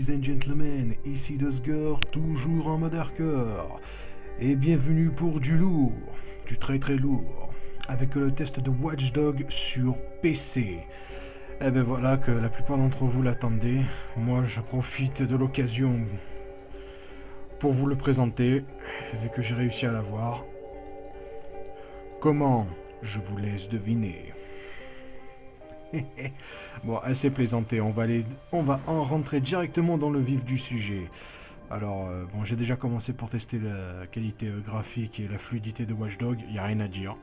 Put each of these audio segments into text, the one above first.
Ladies and gentlemen, ici Dusger, toujours en mode hardcore. Et bienvenue pour du lourd, du très très lourd, avec le test de Watch Dogs sur PC. Et ben voilà que la plupart d'entre vous l'attendaient. Moi je profite de l'occasion pour vous le présenter, vu que j'ai réussi à l'avoir. Comment? Je vous laisse deviner. Bon, assez plaisanté, on va en rentrer directement dans le vif du sujet. Alors, bon, j'ai déjà commencé pour tester la qualité graphique et la fluidité de Watch Dogs, il n'y a rien à dire.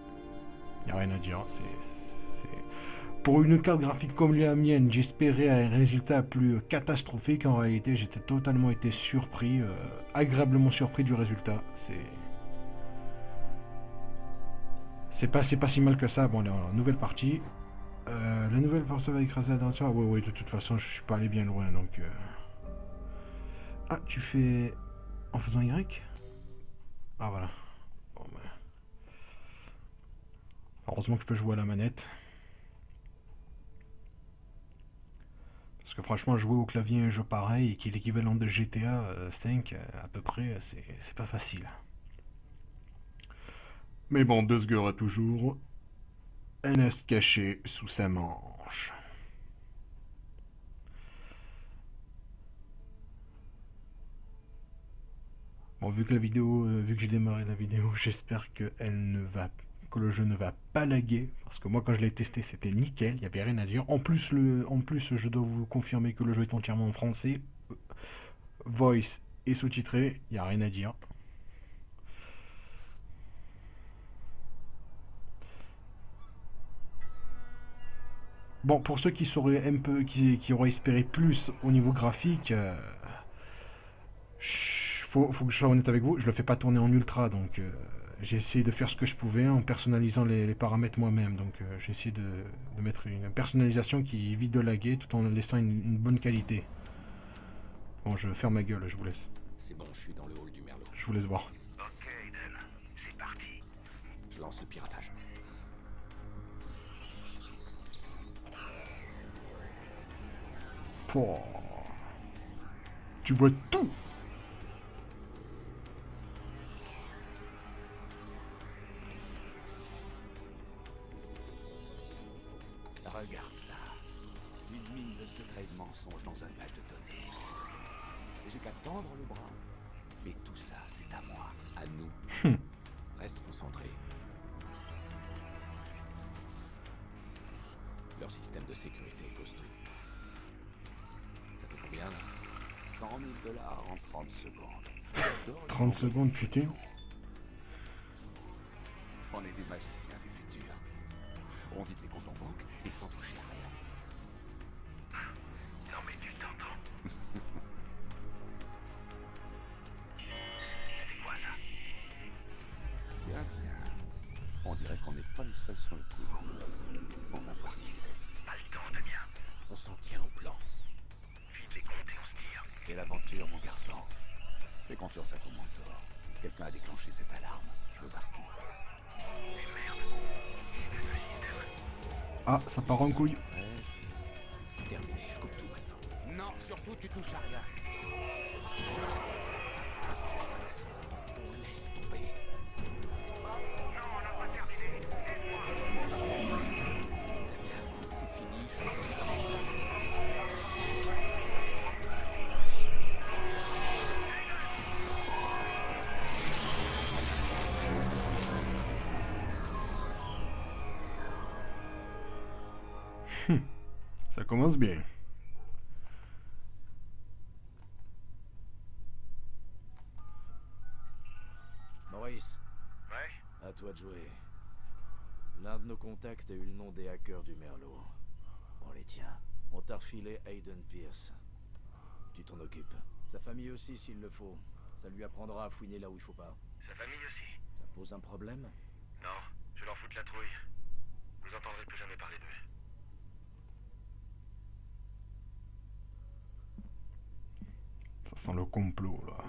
Pour une carte graphique comme la mienne, j'espérais un résultat plus catastrophique. En réalité, j'étais totalement été surpris, agréablement surpris du résultat. C'est pas si mal que ça. Bon, allez, nouvelle partie. La nouvelle force va écraser la dernière. Ouais, de toute façon, je suis pas allé bien loin, donc... Ah, tu fais... en faisant Y? Ah, voilà. Bon, ben... Heureusement que je peux jouer à la manette. Parce que franchement, jouer au clavier un jeu pareil, qui est l'équivalent de GTA 5, à peu près, c'est pas facile. Mais bon, Dusger a toujours un as caché sous sa manche. Bon, vu que j'ai démarré la vidéo, j'espère que le jeu ne va pas laguer, parce que moi quand je l'ai testé c'était nickel, il n'y avait rien à dire. En plus, je dois vous confirmer que le jeu est entièrement en français, voice et sous-titré, il n'y a rien à dire. Bon, pour ceux qui sauraient un peu, qui auraient espéré plus au niveau graphique, faut que je sois honnête avec vous, je le fais pas tourner en ultra, donc j'ai essayé de faire ce que je pouvais en personnalisant les paramètres moi-même. Donc j'ai essayé de mettre une personnalisation qui évite de laguer tout en laissant une bonne qualité. Bon, je ferme ma gueule, je vous laisse. C'est bon, je suis dans le hall du Merlot. Je vous laisse voir. Ok, Aiden, c'est parti. Je lance le piratage. Pouah. Tu vois tout. Regarde ça. Une mine de secrets et de mensonges dans un nuage de données. J'ai qu'à tendre le bras. Mais tout ça, c'est à moi, à nous. Reste concentré. Leur système de sécurité est costaud. Ça fait combien là? 100 000 $ en 30 secondes. 30 secondes, putain. On est des magiciens du futur. On vide les comptes en banque et sans toucher à rien. Non mais tu t'entends. C'était quoi ça? Tiens. On dirait qu'on n'est pas les seuls sur le coup. On va voir qui c'est. Pas le temps, Damien. On s'en tient au plan. Vide les comptes et on se tire. Quelle aventure, mon garçon. Fais confiance à ton mentor. Quelqu'un a déclenché cette alarme. Je veux marquer. Et merde. C'est le système. Ah, ça part en couille. Ouais, c'est terminé. Je coupe tout maintenant. Non, surtout tu touches à rien. Qu'est-ce que c'est ça? On laisse tomber. Non, on n'a pas terminé. Aide-moi. C'est fini. Ça commence bien. Maurice, Ouais? à toi de jouer. L'un de nos contacts a eu le nom des hackers du Merlot. On les tient. On t'a refilé Aiden Pierce. Tu t'en occupes. Sa famille aussi s'il le faut. Ça lui apprendra à fouiner là où il faut pas. Sa famille aussi? Ça pose un problème? Non, je leur foutre la trouille. Vous entendrez plus jamais parler d'eux. Ça sent le complot, là.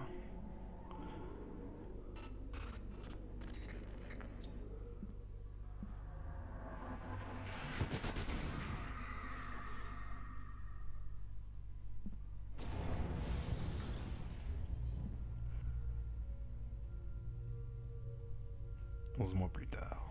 11 mois plus tard.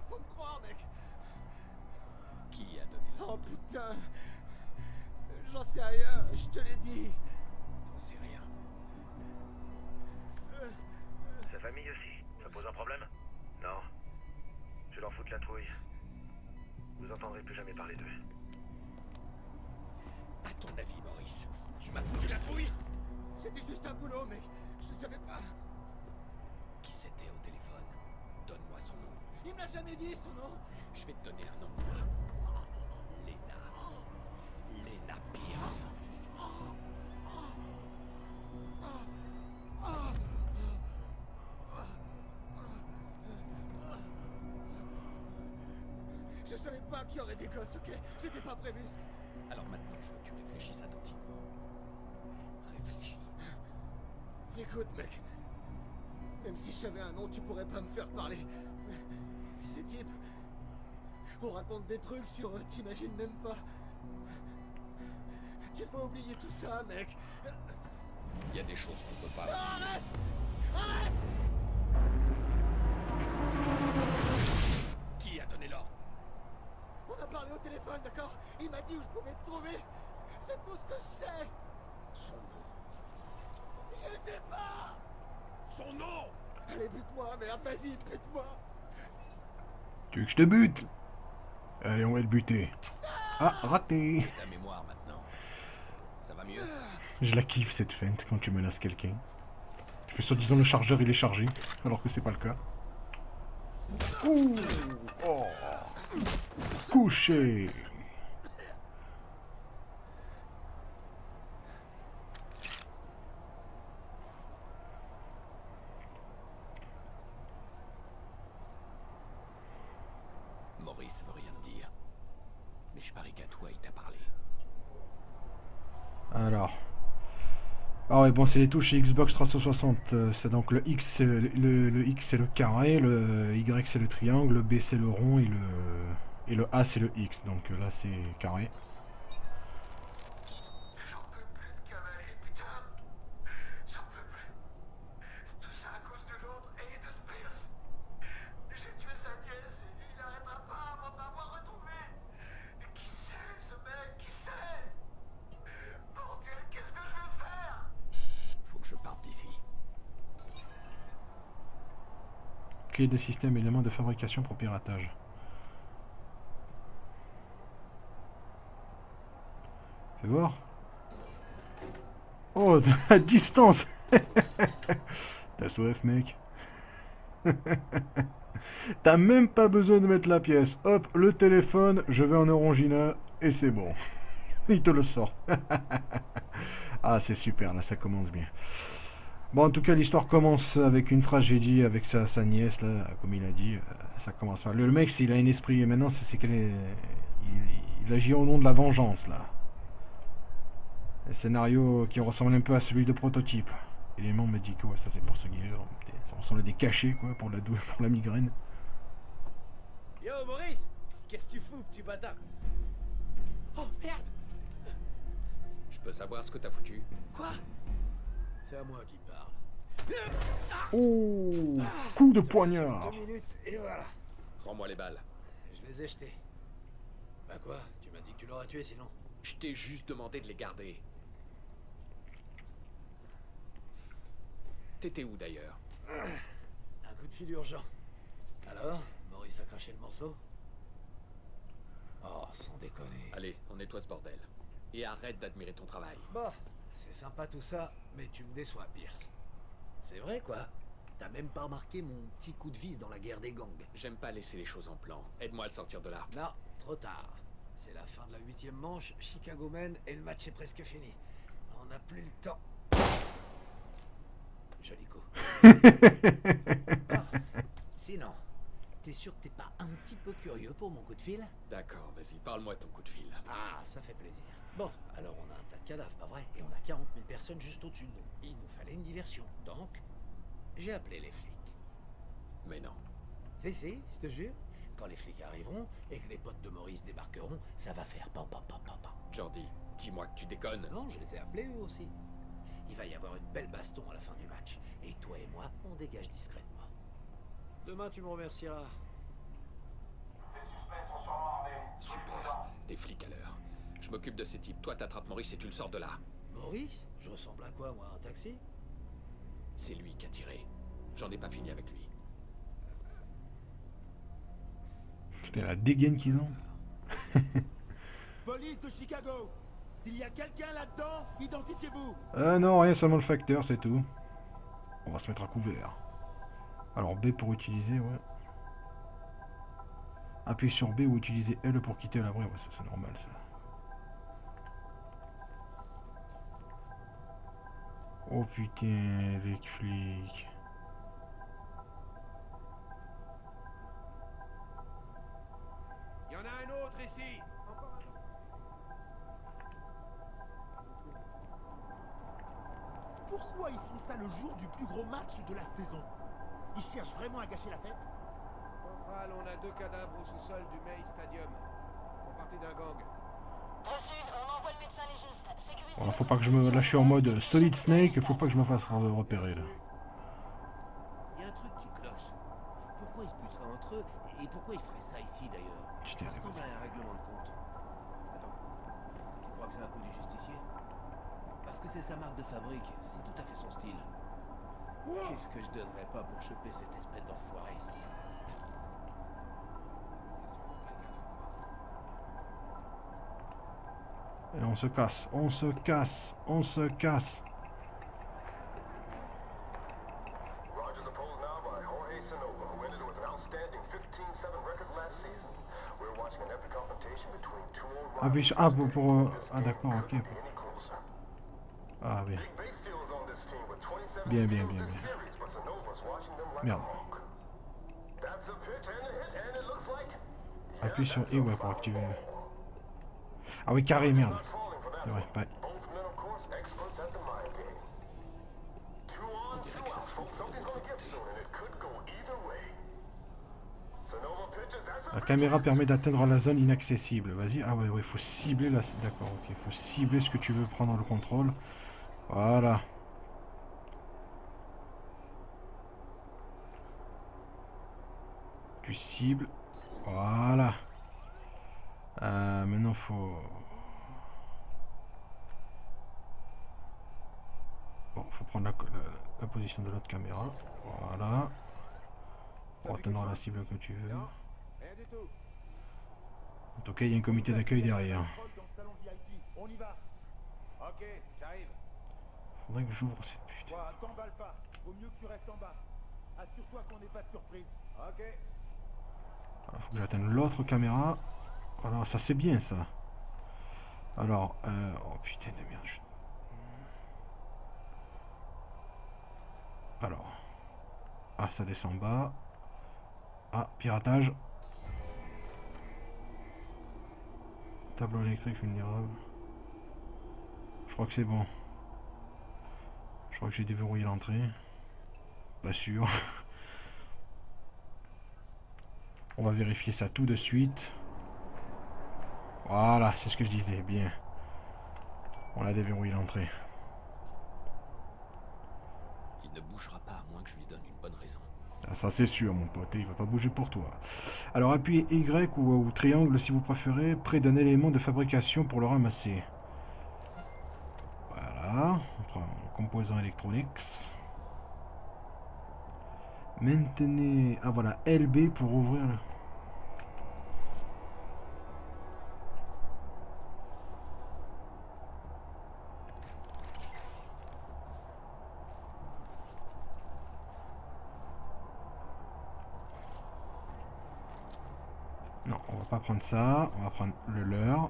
Faut me croire, mec. Qui a donné Oh putain. J'en sais rien, je te l'ai dit. T'en sais rien. Sa famille aussi, ça pose un problème? Non. Je leur foutre la trouille. Vous entendrez plus jamais parler d'eux. À ton avis, Maurice, tu m'as foutu la trouille? C'était juste un boulot, mec. Je savais pas. Qui c'était au téléphone? Donne-moi son nom. Il m'a jamais dit son nom. Je vais te donner un nom. Lena. Lena Pierce. Je savais pas qu'il y aurait des gosses, ok? C'était pas prévu. Alors maintenant, je veux que tu réfléchisses attentivement. Réfléchis. Écoute, mec. Même si j'avais un nom, tu pourrais pas me faire parler. Ces types... On raconte des trucs sur eux, t'imagines même pas. Tu faut oublier tout ça, mec. Il y a des choses qu'on peut pas. Arrête! Arrête! Qui a donné l'ordre? On a parlé au téléphone, d'accord? Il m'a dit où je pouvais te trouver. C'est tout ce que je sais. Son nom. Je sais pas. Son nom! Allez, bute-moi, merde, vas-y, bute-moi. Tu veux que je te bute? Allez, on va te buter. Ah, raté. Ta mémoire maintenant. Ça va mieux? Je la kiffe cette feinte quand tu menaces quelqu'un. Tu fais soi-disant le chargeur il est chargé, alors que c'est pas le cas. Ouh, oh. Couché. Maurice veut rien te dire. Mais je parie qu'à toi, il t'a parlé. Alors. Ah ouais, bon, c'est les touches Xbox 360. C'est donc le X, le X c'est le carré, le Y c'est le triangle, le B c'est le rond et le A c'est le X. Donc là c'est carré. J'en peux plus de cavalerie, putain. J'en peux plus. Tout ça à cause de l'autre et de Spears. J'ai tué sa nièce et il n'arrêtera pas avant de m'avoir retrouvé. Qui c'est ce mec? Qui c'est? Bordel, qu'est-ce que je veux faire? Faut que je parte d'ici. Clé de système, élément de fabrication pour piratage. Fais voir. Oh, à distance. T'as soif, mec. T'as même pas besoin de mettre la pièce. Hop, le téléphone, je vais en Orangina et c'est bon. Il te le sort. Ah, c'est super, là, ça commence bien. Bon, en tout cas, l'histoire commence avec une tragédie avec sa nièce, là, comme il a dit. Ça commence mal. Le mec, il a un esprit. Maintenant, c'est il agit au nom de la vengeance, là. Un scénario qui ressemble un peu à celui de Prototype. Éléments médicaux, ça c'est pour se guérir. Ça ressemble à des cachets, quoi, pour la migraine. Yo Maurice, qu'est-ce que tu fous, petit bâtard? Oh merde! Je peux savoir ce que t'as foutu? Quoi? C'est à moi qui parle. Oh, coup de poignard. 2 minutes et voilà. Rends-moi les balles. Je les ai jetés. Bah quoi? Tu m'as dit que tu l'aurais tué sinon. Je t'ai juste demandé de les garder. T'étais où d'ailleurs? Un coup de fil urgent. Alors, Maurice a craché le morceau? Oh, sans déconner. Allez, on nettoie ce bordel. Et arrête d'admirer ton travail. Bah, c'est sympa tout ça, mais tu me déçois, Pierce. C'est vrai, quoi. T'as même pas remarqué mon petit coup de vis dans la guerre des gangs. J'aime pas laisser les choses en plan. Aide-moi à le sortir de là. Non, trop tard. C'est la fin de la 8e manche, Chicago mène et le match est presque fini. On n'a plus le temps. Joli coup. Sinon, t'es sûr que t'es pas un petit peu curieux pour mon coup de fil? D'accord, vas-y, parle-moi de ton coup de fil. Ah, ça fait plaisir. Bon, alors on a un tas de cadavres, pas vrai? Et on a 40 000 personnes juste au-dessus de nous. Il nous fallait une diversion. Donc, j'ai appelé les flics. Mais non. Si, je te jure. Quand les flics arriveront et que les potes de Maurice débarqueront, ça va faire pam pam pam pam pam. Jordi, dis-moi que tu déconnes. Non, je les ai appelés eux aussi. Il va y avoir une belle baston à la fin du match. Et toi et moi, on dégage discrètement. Demain, tu me remercieras. Super, des flics à l'heure. Je m'occupe de ces types. Toi, t'attrapes Maurice et tu le sors de là. Maurice? Je ressemble à quoi, moi? Un taxi? C'est lui qui a tiré. J'en ai pas fini avec lui. Putain, la dégaine qu'ils ont. Police de Chicago. S'il y a quelqu'un là-dedans, identifiez-vous. Non, rien, seulement le facteur, c'est tout. On va se mettre à couvert. Alors B pour utiliser, ouais. Appuyez sur B ou utilisez L pour quitter l'abri, ouais, ça c'est normal ça. Oh putain, les flics. Il y en a un autre ici. Pourquoi ils font ça le jour du plus gros match de la saison? Ils cherchent vraiment à gâcher la fête? Corporal, on a 2 cadavres au sous-sol du May Stadium. Ils font partie d'un gang. Reçu, on envoie le médecin légiste. Sécurisez. Voilà, faut pas que je me lâche en mode Solid Snake, faut pas que je me fasse repérer là. Il y a un truc qui cloche. Pourquoi ils se puteraient entre eux? Et pourquoi ils feraient ça ici d'ailleurs? Putain, Ça allez, ressemble vas-y. à un règlement de compte. Attends, tu crois que c'est un coup du justicier? Parce que c'est sa marque de fabrique, c'est tout à fait son style. Qu'est-ce que je donnerais pas pour choper cette espèce d'enfoiré? Et on se casse, on se casse, on se casse. Rogers opposed now by Jorge Sanova, who ended with an outstanding 15-7 record last season. We're watching an epic confrontation between two old Appuie sur A pour ah d'accord, ok. any closer. Ah bien. Big base steal is on this team with 27 Bien, steals bien, bien, this bien. series, but Sanova's watching them like Merde. a hawk. That's a pitch and a hit, and it looks like Appuie sur E ouais pour activer. Ah oui, carré, merde. not falling for that C'est vrai, one. pas. Both men, of course, experts at the mind game. 2 on, 2 out, folks. Something's gonna give soon, and it could go either way. Sanova pitches, that's a La caméra permet d'atteindre la zone inaccessible. Vas-y. Ah ouais, ouais, faut cibler là. D'accord, ok. Faut cibler ce que tu veux prendre le contrôle. Voilà. Tu cibles. Voilà. Maintenant, faut... Bon, faut prendre la position de l'autre caméra. Voilà. Pour atteindre la cible que tu veux. Rien du tout. En tout cas, il y a un comité d'accueil derrière. Dans le salon VIP. On y va. Ok, j'arrive. Faudrait que j'ouvre cette putain. Quoi, t'emballe pas. Vaut mieux que tu restes en bas. Assure-toi qu'on n'ait pas de surprise. Ok. Alors, faut que j'atteigne l'autre caméra. Alors, ça c'est bien ça. Alors, oh putain de merde. Alors. Ah, ça descend bas. Ah, piratage. Tableau électrique vulnérable. Je crois que c'est bon. Je crois que j'ai déverrouillé l'entrée. Pas sûr. On va vérifier ça tout de suite. Voilà, c'est ce que je disais. Bien. On a déverrouillé l'entrée. Il ne bougera pas à moins que je lui donne une bonne raison. Ah, ça c'est sûr mon pote, il va pas bouger pour toi. Alors appuyez Y ou triangle si vous préférez, près d'un élément de fabrication pour le ramasser. Voilà, on prend un composant Electronics. Maintenez... Ah voilà, LB pour ouvrir le... Non, on va pas prendre ça, on va prendre le leur.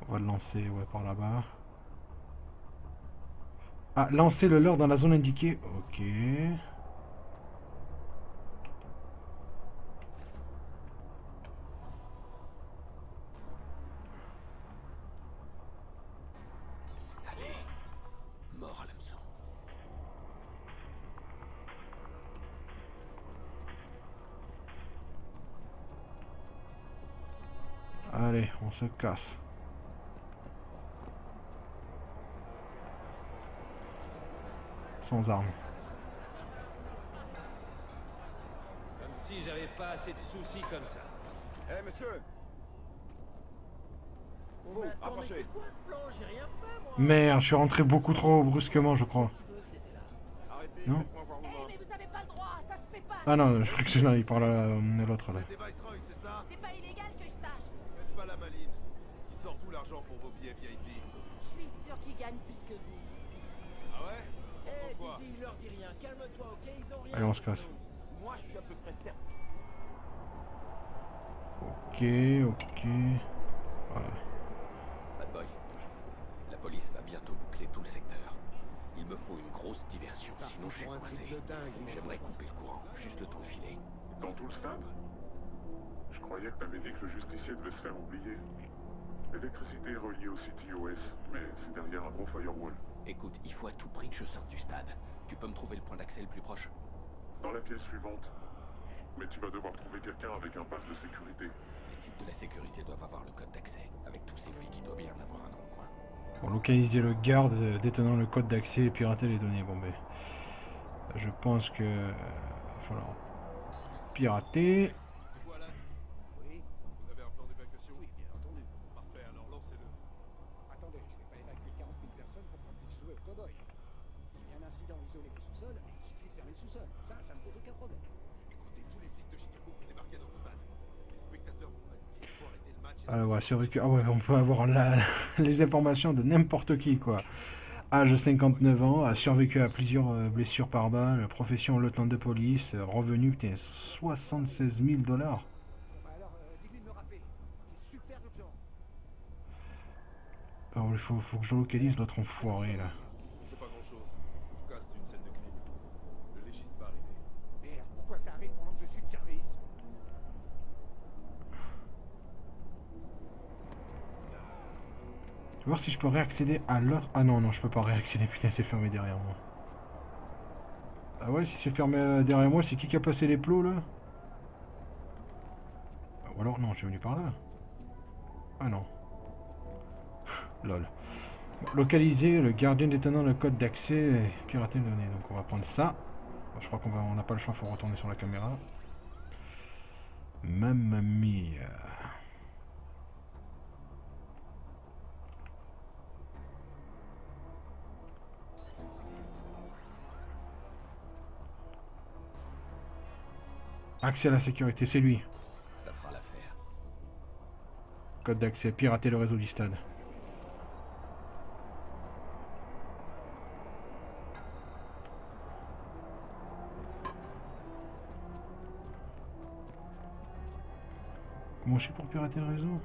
On va le lancer, ouais, par là-bas. Ah, lancer le leurre dans la zone indiquée. Ok. Allez, mort à l'hameçon. Allez, on se casse. Sans armes. Comme si j'avais pas assez de soucis comme ça. Eh, monsieur! Vous, approchez! Merde, je suis rentré beaucoup trop brusquement, je crois. Arrêtez, Non? faites-moi voir vos mains. Mais vous avez pas le droit, ça se fait pas. Ah non, je crois que c'est là, il parle à l'autre là. C'est Viceroy, c'est ça? C'est pas illégal que je sache. Faites pas la maline. Il sort tout l'argent pour vos billets VIP. Je suis sûr qu'il gagne plus que vous. Ah ouais? Eh, Pourquoi? Didi, il leur dit rien. Calme-toi, ok? Ils ont rien. Allez, on se casse. Moi, je suis à peu près certain. Ok, ok. Voilà. Bad boy, la police va bientôt boucler tout le secteur. Il me faut une grosse diversion, sinon je suis coincé. J'aimerais couper le courant, juste le temps de filer. Dans tout le stade? Je croyais que t'avais dit que le justicier devait se faire oublier. L'électricité est reliée au CTOS, mais c'est derrière un gros firewall. Écoute, il faut à tout prix que je sorte du stade. Tu peux me trouver le point d'accès le plus proche? Dans la pièce suivante. Mais tu vas devoir trouver quelqu'un avec un pass de sécurité. Les types de la sécurité doivent avoir le code d'accès. Avec tous ces flics, il doit bien en avoir un dans le coin. Bon, localiser le garde détenant le code d'accès et pirater les données. Bon, ben. Je pense que. Il va falloir pirater. Voilà. Oui? Vous avez un plan d'évacuation? Oui, bien entendu. Parfait, alors lancez-le. Attendez, je vais pas évacuer 40 000 personnes pour qu'on puisse jouer au cow-boy. S'il y a un incident isolé du sous-sol, il suffit de fermer le sous-sol. Ça me pose aucun problème. Écoutez, tous les flics de Chicago vont débarquer dans le stade. Les spectateurs vont paniquer, il faut arrêter le match. Alors, ouais, survécu. Ah ouais, on peut avoir les informations de n'importe qui, quoi. Âge 59 ans, a survécu à plusieurs blessures par balle, profession lieutenant de police, revenu, putain, 76 000 $. Bon, bah alors, dis-lui de me rappeler. C'est super urgent. Alors, il faut que je localise l'autre enfoiré, là. C'est pas grand-chose. En tout cas, c'est une scène de crime. Le légiste va arriver. Merde, pourquoi ça arrive pendant que je suis de service? Je vais voir si je peux réaccéder à l'autre. Ah non, non, je peux pas réaccéder, putain, c'est fermé derrière moi. Ah ouais, si c'est fermé derrière moi, c'est qui a placé les plots, là? Ou alors, non, je suis venu par là. Ah non. Lol. Bon, localiser le gardien détenant le code d'accès et pirater les données. Donc on va prendre ça. Bon, je crois qu'on n'a pas le choix, il faut retourner sur la caméra. Mamma mia. Accès à la sécurité, c'est lui. Ça fera l'affaire. Code d'accès, pirater le réseau du stade. Comment je fais pour pirater le réseau?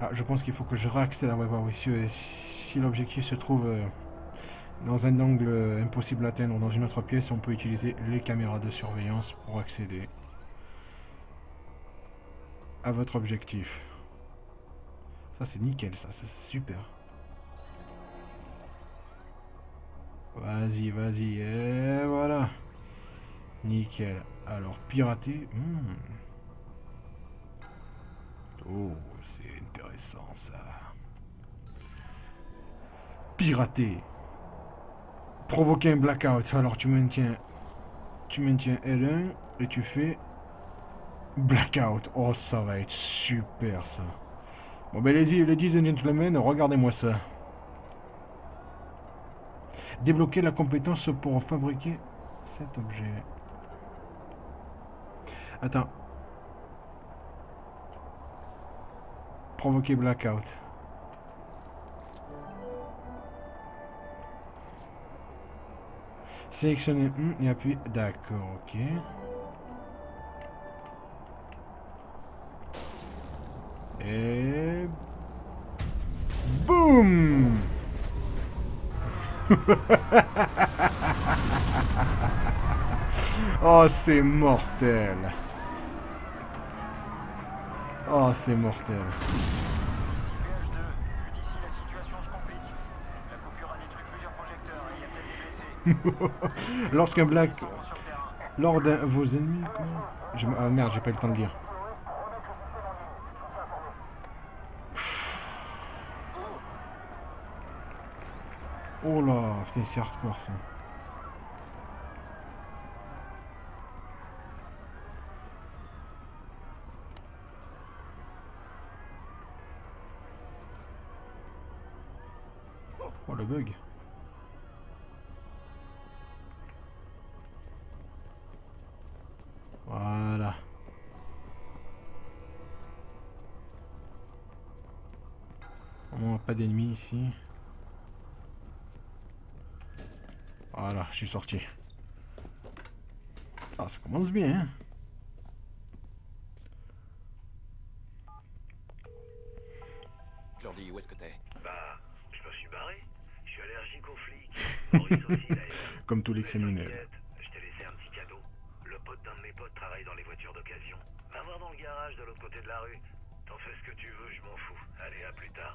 Ah, je pense qu'il faut que je réaccède à oui, si l'objectif se trouve dans un angle impossible à atteindre dans une autre pièce, on peut utiliser les caméras de surveillance pour accéder à votre objectif. Ça c'est nickel, ça c'est super. Vas-y, vas-y, et voilà. Nickel. Alors, pirater. Oh, c'est intéressant ça. Pirater. Provoquer un blackout. Alors tu maintiens L1 et tu fais blackout. Oh, ça va être super ça. Bon ben ladies and gentlemen, regardez-moi ça. Débloquer la compétence pour fabriquer cet objet. Attends. Provoquer blackout. Sélectionner et appuyer. D'accord, ok. Et Boum. Oh, c'est mortel. Oh, c'est mortel. Lorsqu'un black... Lors d'un... Vos ennemis... Ah merde, j'ai pas eu le temps de lire. Oh là, putain, c'est hardcore ça. Oh le bug. Voilà. On pas d'ennemis ici. Voilà, je suis sorti. Ah, ça commence bien, hein. Jordi, où est-ce que t'es? Bah, je me suis barré. Je suis allergique aux flics. Maurice aussi, d'ailleurs. Comme tous les Mais criminels. t'inquiète, je t'ai laissé un petit cadeau. Le pote d'un de mes potes travaille dans les voitures d'occasion. Va voir dans le garage de l'autre côté de la rue. T'en fais ce que tu veux, je m'en fous. Allez, à plus tard.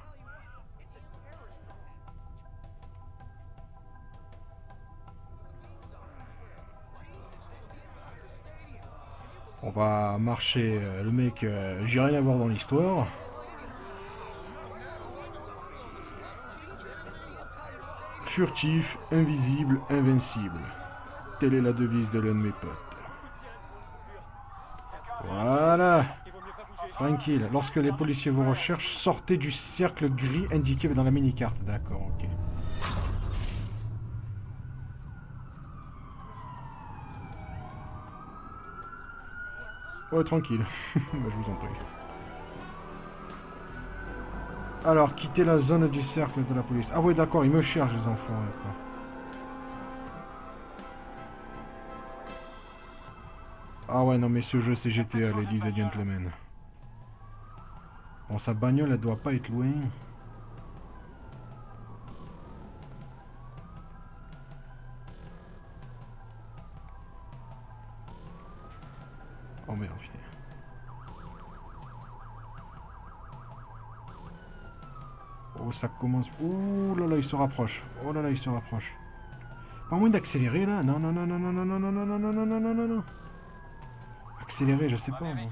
On va marcher. Le mec, j'ai rien à voir dans l'histoire. Furtif, invisible, invincible. Telle est la devise de l'un de mes potes. Voilà. Tranquille. Lorsque les policiers vous recherchent, sortez du cercle gris indiqué dans la mini-carte. D'accord, ok. Ouais, tranquille. Je vous en prie. Alors, quittez la zone du cercle de la police. Ah ouais, d'accord, ils me cherchent, les enfants. Ah ouais, non, mais ce jeu, c'est GTA, ladies and gentlemen. Bon, sa bagnole, elle doit pas être loin. Oh merde, putain. Oh, ça commence... Oh là là, il se rapproche. Oh là là, il se rapproche. Pas moyen d'accélérer, là. Non, non, non, non, non, non, non, non, non, non, non, non, non, non, non. Accélérer, je sais pas, moi.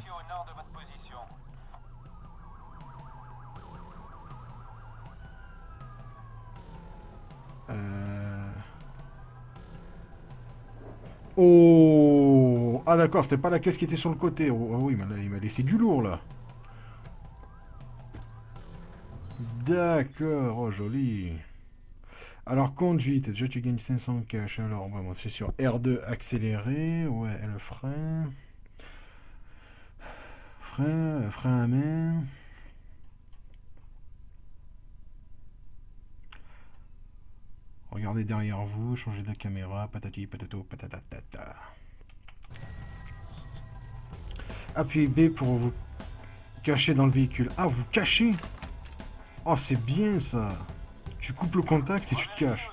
Oh! Ah d'accord, c'était pas la caisse qui était sur le côté. Oh oui, il m'a laissé du lourd, là. D'accord, oh joli. Alors conduite, déjà tu gagnes 500 cash. Alors vraiment c'est sur R2 accéléré, ouais, et le frein. Frein à main. Regardez derrière vous, changez de caméra, patati patato patatatata. Appuyez B pour vous cacher dans le véhicule. Ah, vous cachez? Oh, c'est bien ça. Tu coupes le contact et tu te caches.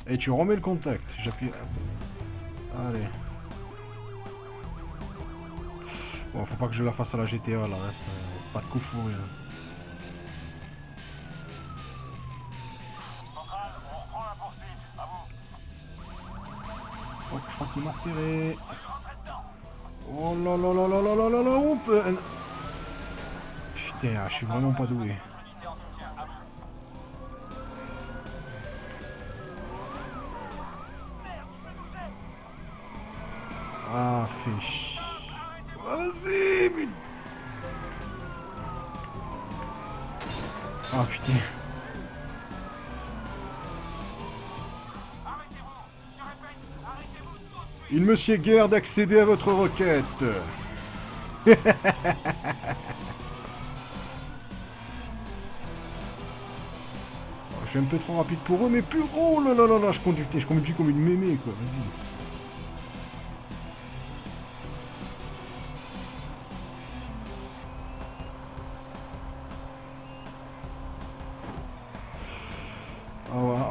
Et tu remets le contact. J'appuie. Allez. Bon, faut pas que je la fasse à la GTA là. Pas de coup fourré là. Oh, je crois qu'il m'a repéré. Oh là là là là là là là là, on peut... Putain, je suis vraiment pas doué. Ah, fais chier. Vas-y, mais... Ah, putain. Il me sied guère d'accéder à votre requête. Je suis un peu trop rapide pour eux, mais plus... Oh là là là là, je conduis comme une mémé, quoi. Vas-y.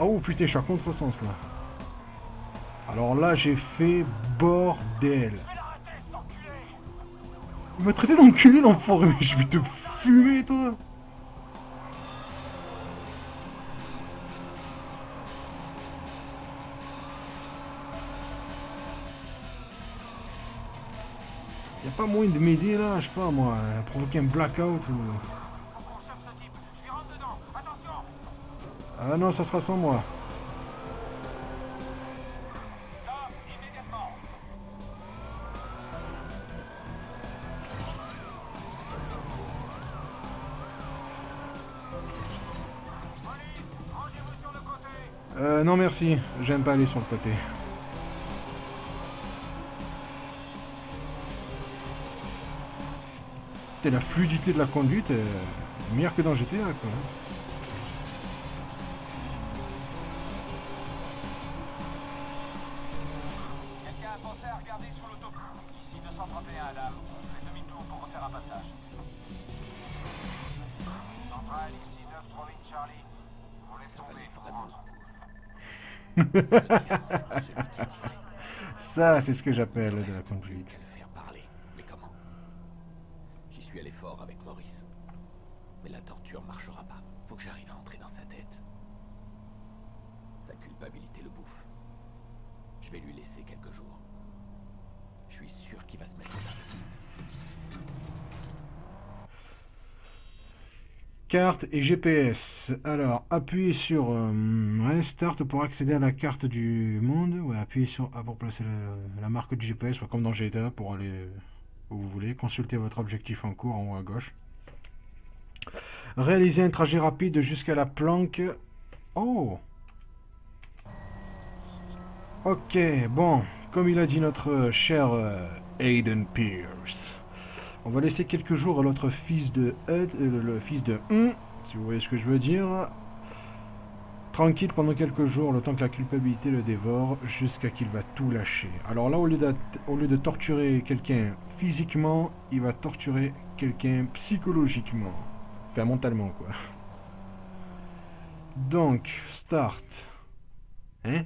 Oh putain, je suis à contresens là. Alors là, j'ai fait bordel. Il m'a traité d'enculé l'enfoiré, mais je vais te fumer toi. Y'a pas moyen de m'aider là, je sais pas moi, provoquer un blackout ou... Ah non, ça sera sans moi. Non merci, j'aime pas aller sur le côté. Putain, la fluidité de la conduite est meilleure que dans GTA quoi. Quelqu'un a pensé à regarder sur l'autoroute. Ici 231, dame. Fais demi-tour pour refaire un passage. Centrale, ici 938 Charlie. Vous laissez tomber, Ça, c'est ce que j'appelle de la conduite. Faire parler. Mais comment? J'y suis allé fort avec Maurice. Mais la torture marchera pas. Faut que j'arrive à entrer dans sa tête. Sa culpabilité le bouffe. Je vais lui laisser quelques jours. Je suis sûr qu'il va se mettre au tabac. Carte et GPS. Alors, appuyez sur Restart pour accéder à la carte du monde. Ouais, appuyez sur A pour placer la marque du GPS, soit comme dans GTA pour aller où vous voulez. Consultez votre objectif en cours en haut à gauche. Réalisez un trajet rapide jusqu'à la planque. Oh! Ok, bon, comme il a dit notre cher Aiden Pierce. On va laisser quelques jours à l'autre fils de le fils de si vous voyez ce que je veux dire. Tranquille pendant quelques jours, le temps que la culpabilité le dévore, jusqu'à qu'il va tout lâcher. Alors là, au lieu de torturer quelqu'un physiquement, il va torturer quelqu'un psychologiquement. Enfin, mentalement, quoi. Donc, start. Hein?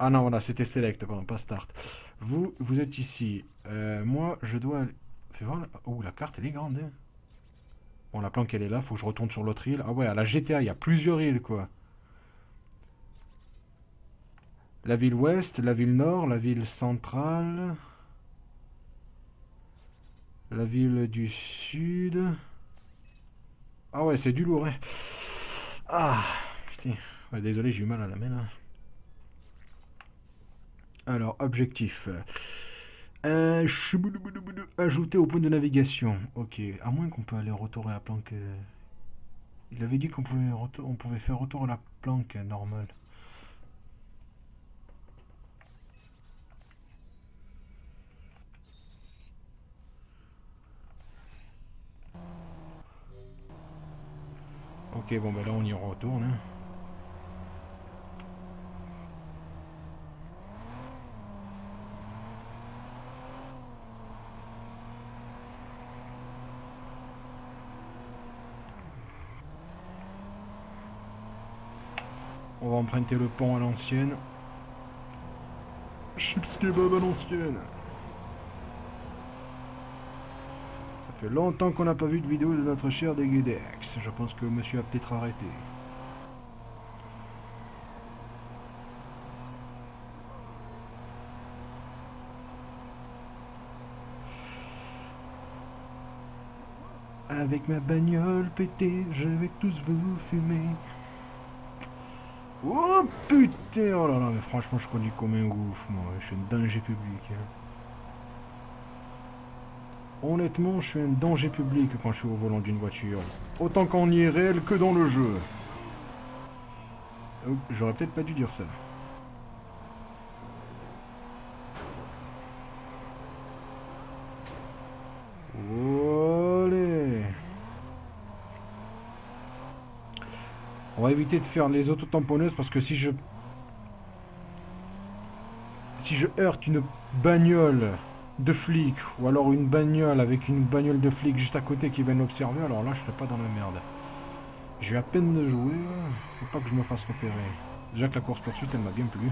Ah non, voilà, c'était select, pardon, pas start. Vous êtes ici. Moi, je dois... Fais voir... Oh, la carte, elle est grande. Hein. Bon, la planque, elle est là. Faut que je retourne sur l'autre île. Ah ouais, à la GTA, il y a plusieurs îles, quoi. La ville ouest, la ville nord, la ville centrale. La ville du sud. Ah ouais, c'est du lourd, hein. Ah, putain. Ouais, désolé, j'ai eu mal à la main, là. Alors, objectif. Ajouter au point de navigation. Ok, à moins qu'on peut aller retour à la planque. Il avait dit qu'on pouvait faire retour à la planque normale. Ok, bon, ben là on y retourne. Hein. On va emprunter le pont à l'ancienne. Chips kebab à l'ancienne. Ça fait longtemps qu'on n'a pas vu de vidéo de notre cher Degedex. Je pense que monsieur a peut-être arrêté. Avec ma bagnole pétée, je vais tous vous fumer. Oh putain, oh là là, mais franchement je conduis comme un ouf, moi, je suis un danger public. Hein. Honnêtement, je suis un danger public quand je suis au volant d'une voiture. Autant qu'en IRL que dans le jeu. Oh, j'aurais peut-être pas dû dire ça. Allez. On va éviter de faire les autotamponneuses parce que si je heurte une bagnole de flic ou alors une bagnole avec une bagnole de flic juste à côté qui vient l'observer, alors là je serai pas dans la merde. Je vais à peine de jouer. Faut pas que je me fasse repérer. Déjà que la course poursuite, elle m'a bien plu.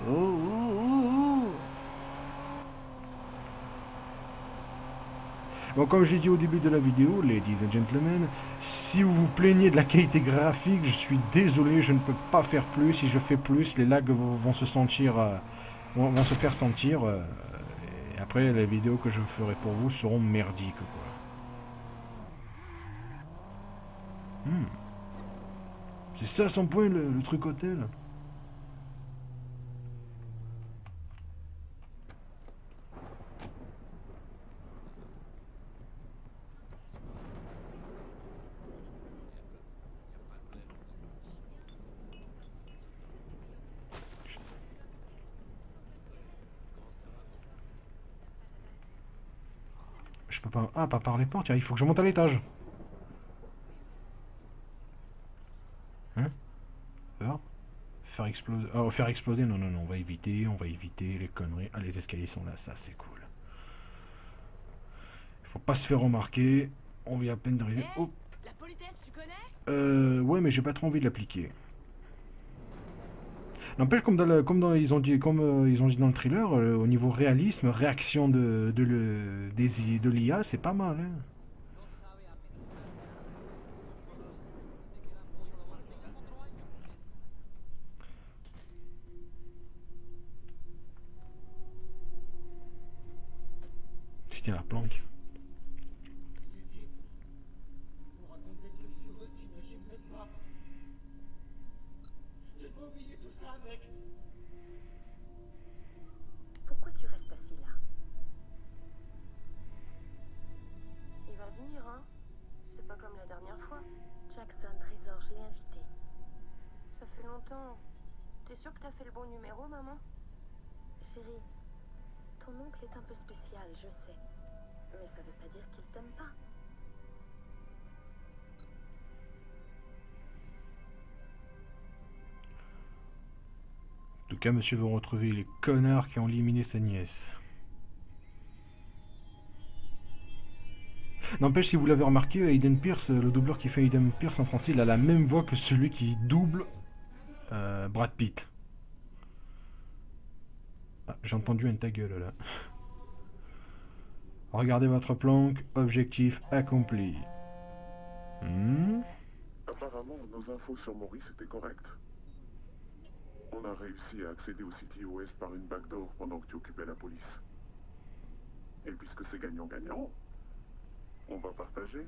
Oh, oh, oh, oh. Bon, comme j'ai dit au début de la vidéo, ladies and gentlemen, si vous vous plaignez de la qualité graphique, je suis désolé, je ne peux pas faire plus. Si je fais plus, les lags vont se sentir, vont se faire sentir. Et après, les vidéos que je ferai pour vous seront merdiques, quoi. C'est ça son point, le truc hôtel. Je peux pas... Ah, pas par les portes, il faut que je monte à l'étage. Hein? Faire exploser... Oh, faire exploser, non, non, non, on va éviter les conneries. Ah, les escaliers sont là, ça c'est cool. Il faut pas se faire remarquer. On vient à peine d'arriver. Oh. La politesse, tu connais? Ouais, mais j'ai pas trop envie de l'appliquer. N'empêche, ils ont dit dans le thriller, au niveau réalisme, réaction de l'IA, c'est pas mal. Hein. C'était la planque. On raconte des trucs sur eux, t'imagines même pas. Tu vas oublier tout ça, mec. Pourquoi tu restes assis là? Il va venir, hein? C'est pas comme la dernière fois. Jackson, Trésor, je l'ai invité. Ça fait longtemps. T'es sûre que t'as fait le bon numéro, maman? Chérie, ton oncle est un peu spécial, je sais. Mais ça veut pas dire qu'il t'aime pas. En tout cas, monsieur veut retrouver les connards qui ont éliminé sa nièce. N'empêche, si vous l'avez remarqué, Aiden Pierce, le doubleur qui fait Aiden Pierce en français, il a la même voix que celui qui double Brad Pitt. Ah, j'ai entendu un ta gueule là. Regardez votre planque, objectif accompli. Apparemment, nos infos sur Maurice étaient correctes. On a réussi à accéder au CTOS par une backdoor pendant que tu occupais la police. Et puisque c'est gagnant-gagnant, on va partager.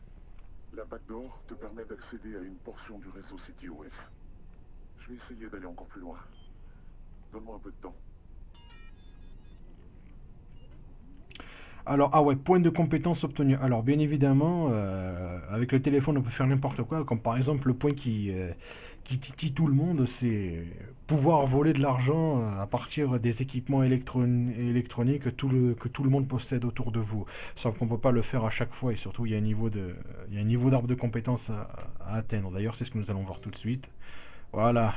La backdoor te permet d'accéder à une portion du réseau CTOS. Je vais essayer d'aller encore plus loin. Donne-moi un peu de temps. Alors, ah ouais, point de compétence obtenu. Alors, bien évidemment, avec le téléphone, on peut faire n'importe quoi. Comme par exemple, le point qui titille tout le monde, c'est pouvoir voler de l'argent à partir des équipements électroniques que tout le monde possède autour de vous. Sauf qu'on ne peut pas le faire à chaque fois et surtout, il y a un niveau d'arbre de compétence à atteindre. D'ailleurs, c'est ce que nous allons voir tout de suite. Voilà.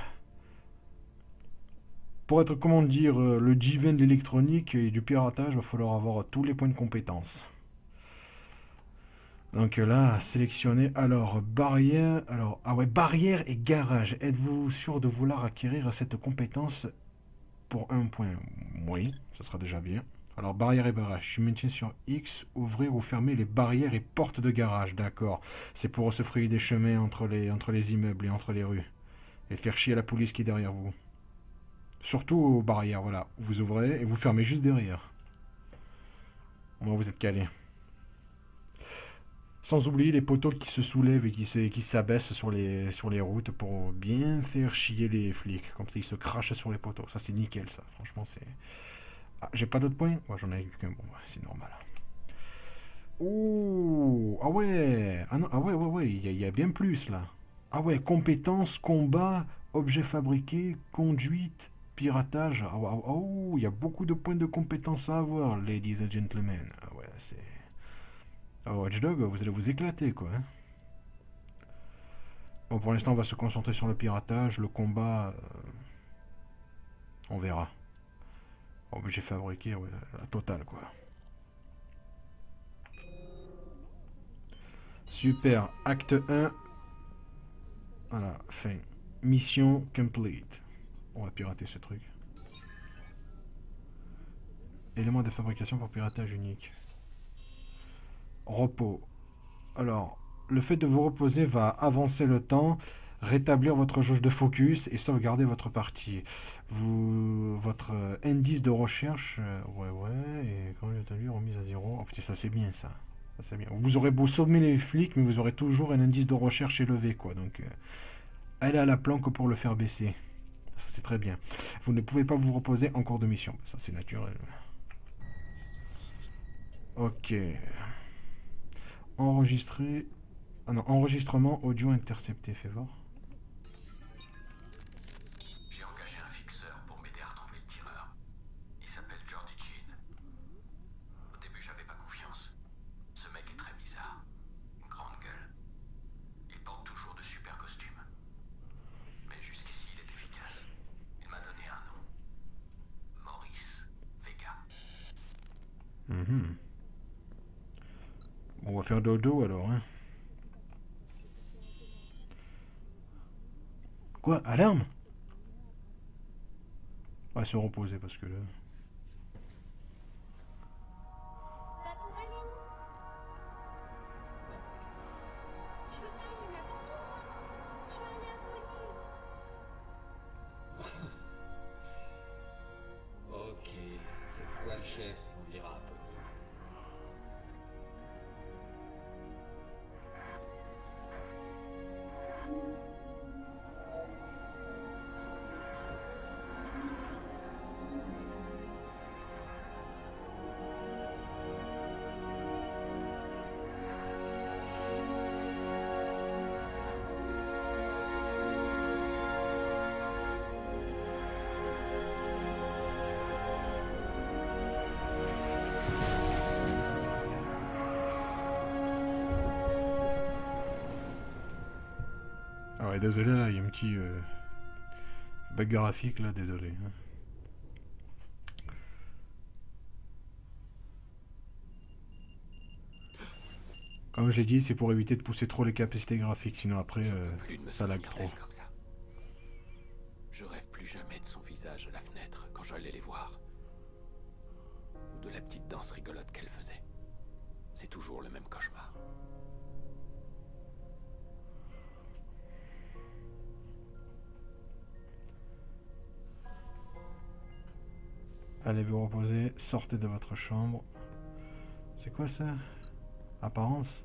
Pour être, comment dire, le G20 de l'électronique et du piratage, il va falloir avoir tous les points de compétence. Donc là, sélectionner, alors, barrière, ah ouais, barrière et garage. Êtes-vous sûr de vouloir acquérir cette compétence pour un point? Oui, ça sera déjà bien. Alors, barrière et barrage, je maintiens sur X, ouvrir ou fermer les barrières et portes de garage, d'accord. C'est pour se frayer des chemins entre les immeubles et entre les rues. Et faire chier la police qui est derrière vous. Surtout aux barrières, voilà. Vous ouvrez et vous fermez juste derrière. Au moins vous êtes calé. Sans oublier les poteaux qui se soulèvent et qui s'abaissent sur les routes pour bien faire chier les flics. Comme ça, ils se crachent sur les poteaux. Ça, c'est nickel, ça. Franchement, c'est... Ah, j'ai pas d'autres points? Moi, j'en ai eu qu'un. Bon, c'est normal. Oh! Ah ouais! Ah non, ah ouais, il y a bien plus, là. Ah ouais, compétences, combat, objets fabriqués, conduite... Piratage, oh, il y a beaucoup de points de compétences à avoir, ladies and gentlemen. Ah ouais, c'est... Oh, Watch Dog, vous allez vous éclater, quoi. Hein. Bon, pour l'instant, on va se concentrer sur le piratage, le combat... on verra. Oh, mais j'ai fabriqué, ouais, la totale, quoi. Super. Acte 1. Voilà, fin. Mission complete. On va pirater ce truc. Éléments de fabrication pour piratage unique. Repos. Alors, le fait de vous reposer va avancer le temps, rétablir votre jauge de focus et sauvegarder votre partie. Votre indice de recherche, ouais, et quand j'ai entendu remise à 0. Oh putain, ça c'est bien ça. Ça c'est bien. Vous aurez beau sommer les flics, mais vous aurez toujours un indice de recherche élevé, quoi. Donc, allez à la planque pour le faire baisser. Ça c'est très bien. Vous ne pouvez pas vous reposer en cours de mission. Ça c'est naturel. Ok. Enregistrer. Ah non, enregistrement audio intercepté, fais voir. J'ai engagé un fixeur pour m'aider à retrouver le tireur. Il s'appelle Jordi Jean. Au début, j'avais pas confiance. Ce mec est très bizarre. Une grande gueule. Il porte toujours de super costumes. Mais jusqu'ici, il est efficace. Il m'a donné un nom. Maurice Vega. On va faire dodo alors, hein. Quoi? Alarme? On va se reposer parce que là... La cour, elle est où? Je veux pas aller n'importe où, moi. Je veux aller à Pony. Ok, c'est toi le chef, on ira à Pony. Ah ouais, désolé, là, il y a un petit bug graphique, là, désolé. Hein. Comme je l'ai dit, c'est pour éviter de pousser trop les capacités graphiques, sinon après, ça lag trop. Comme ça. Je rêve plus jamais de son visage à la fenêtre quand j'allais les voir. Ou de la petite danse rigolote qu'elle faisait. C'est toujours le même cauchemar. Allez vous reposer, sortez de votre chambre. C'est quoi ça? Apparence?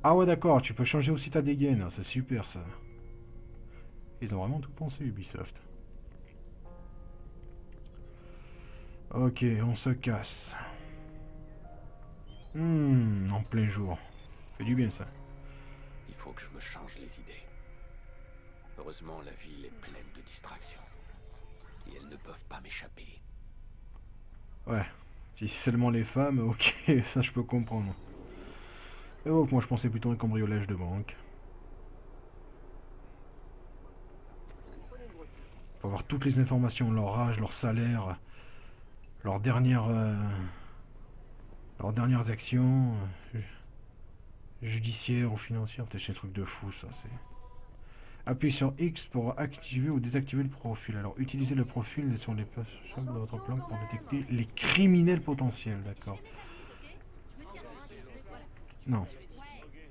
Ah ouais d'accord, tu peux changer aussi ta dégaine, c'est super ça. Ils ont vraiment tout pensé Ubisoft. Ok, on se casse. En plein jour. Fait du bien ça. Il faut que je me change les idées. Heureusement, la ville est pleine de distractions. Et elles ne peuvent pas m'échapper. Ouais, si c'est seulement les femmes, ok, ça je peux comprendre. Et oh, moi je pensais plutôt à un cambriolage de banque. Faut avoir toutes les informations, leur âge, leur salaire, leurs dernières actions judiciaires ou financières. Peut-être c'est un truc de fou ça, c'est... Appuyez sur X pour activer ou désactiver le profil. Alors, utilisez le profil sur les pages de votre plan pour détecter les criminels potentiels, d'accord. Non.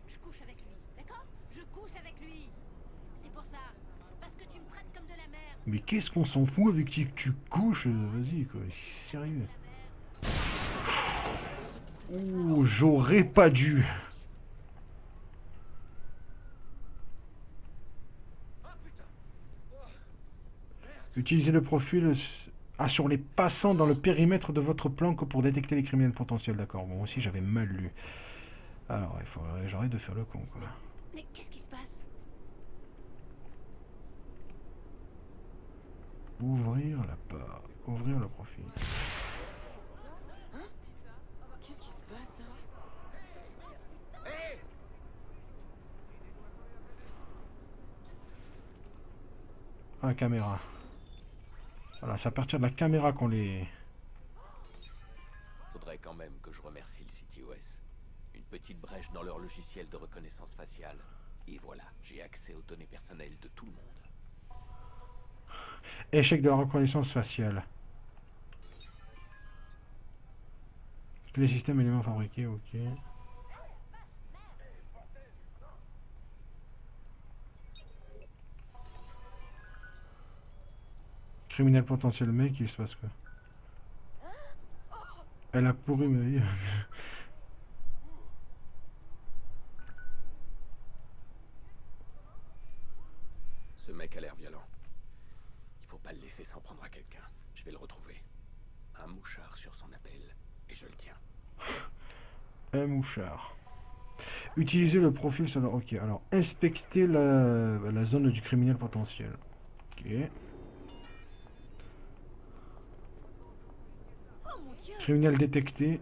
Je couche avec lui, d'accord? Je couche avec lui. C'est pour ça. Parce que tu me traites comme de la merde. Mais qu'est-ce qu'on s'en fout avec qui que tu couches? Vas-y, quoi. Sérieux. Ouh, j'aurais pas dû. Utilisez le profil sur les passants dans le périmètre de votre planque pour détecter les criminels potentiels. D'accord, bon, aussi j'avais mal lu. Alors, il faudrait j'arrête de faire le con, quoi. Mais qu'est-ce qui se passe? Ouvrir la part. Ouvrir le profil. Hein? Qu'est-ce qui se passe là? Ah, caméra. Voilà, c'est à partir de la caméra qu'on les... Faudrait quand même que je remercie le CTOS. Une petite brèche dans leur logiciel de reconnaissance faciale. Et voilà, j'ai accès aux données personnelles de tout le monde. Échec de la reconnaissance faciale. Tous les systèmes éléments fabriqués, ok. Criminel potentiel mec, il se passe quoi? Elle a pourri ma vie. Ce mec a l'air violent. Il faut pas le laisser s'en prendre à quelqu'un. Je vais le retrouver. Un mouchard sur son appel, et je le tiens. Un mouchard. Utiliser le profil sur le... Ok, alors inspecter la zone du criminel potentiel. Ok. Criminel détecté.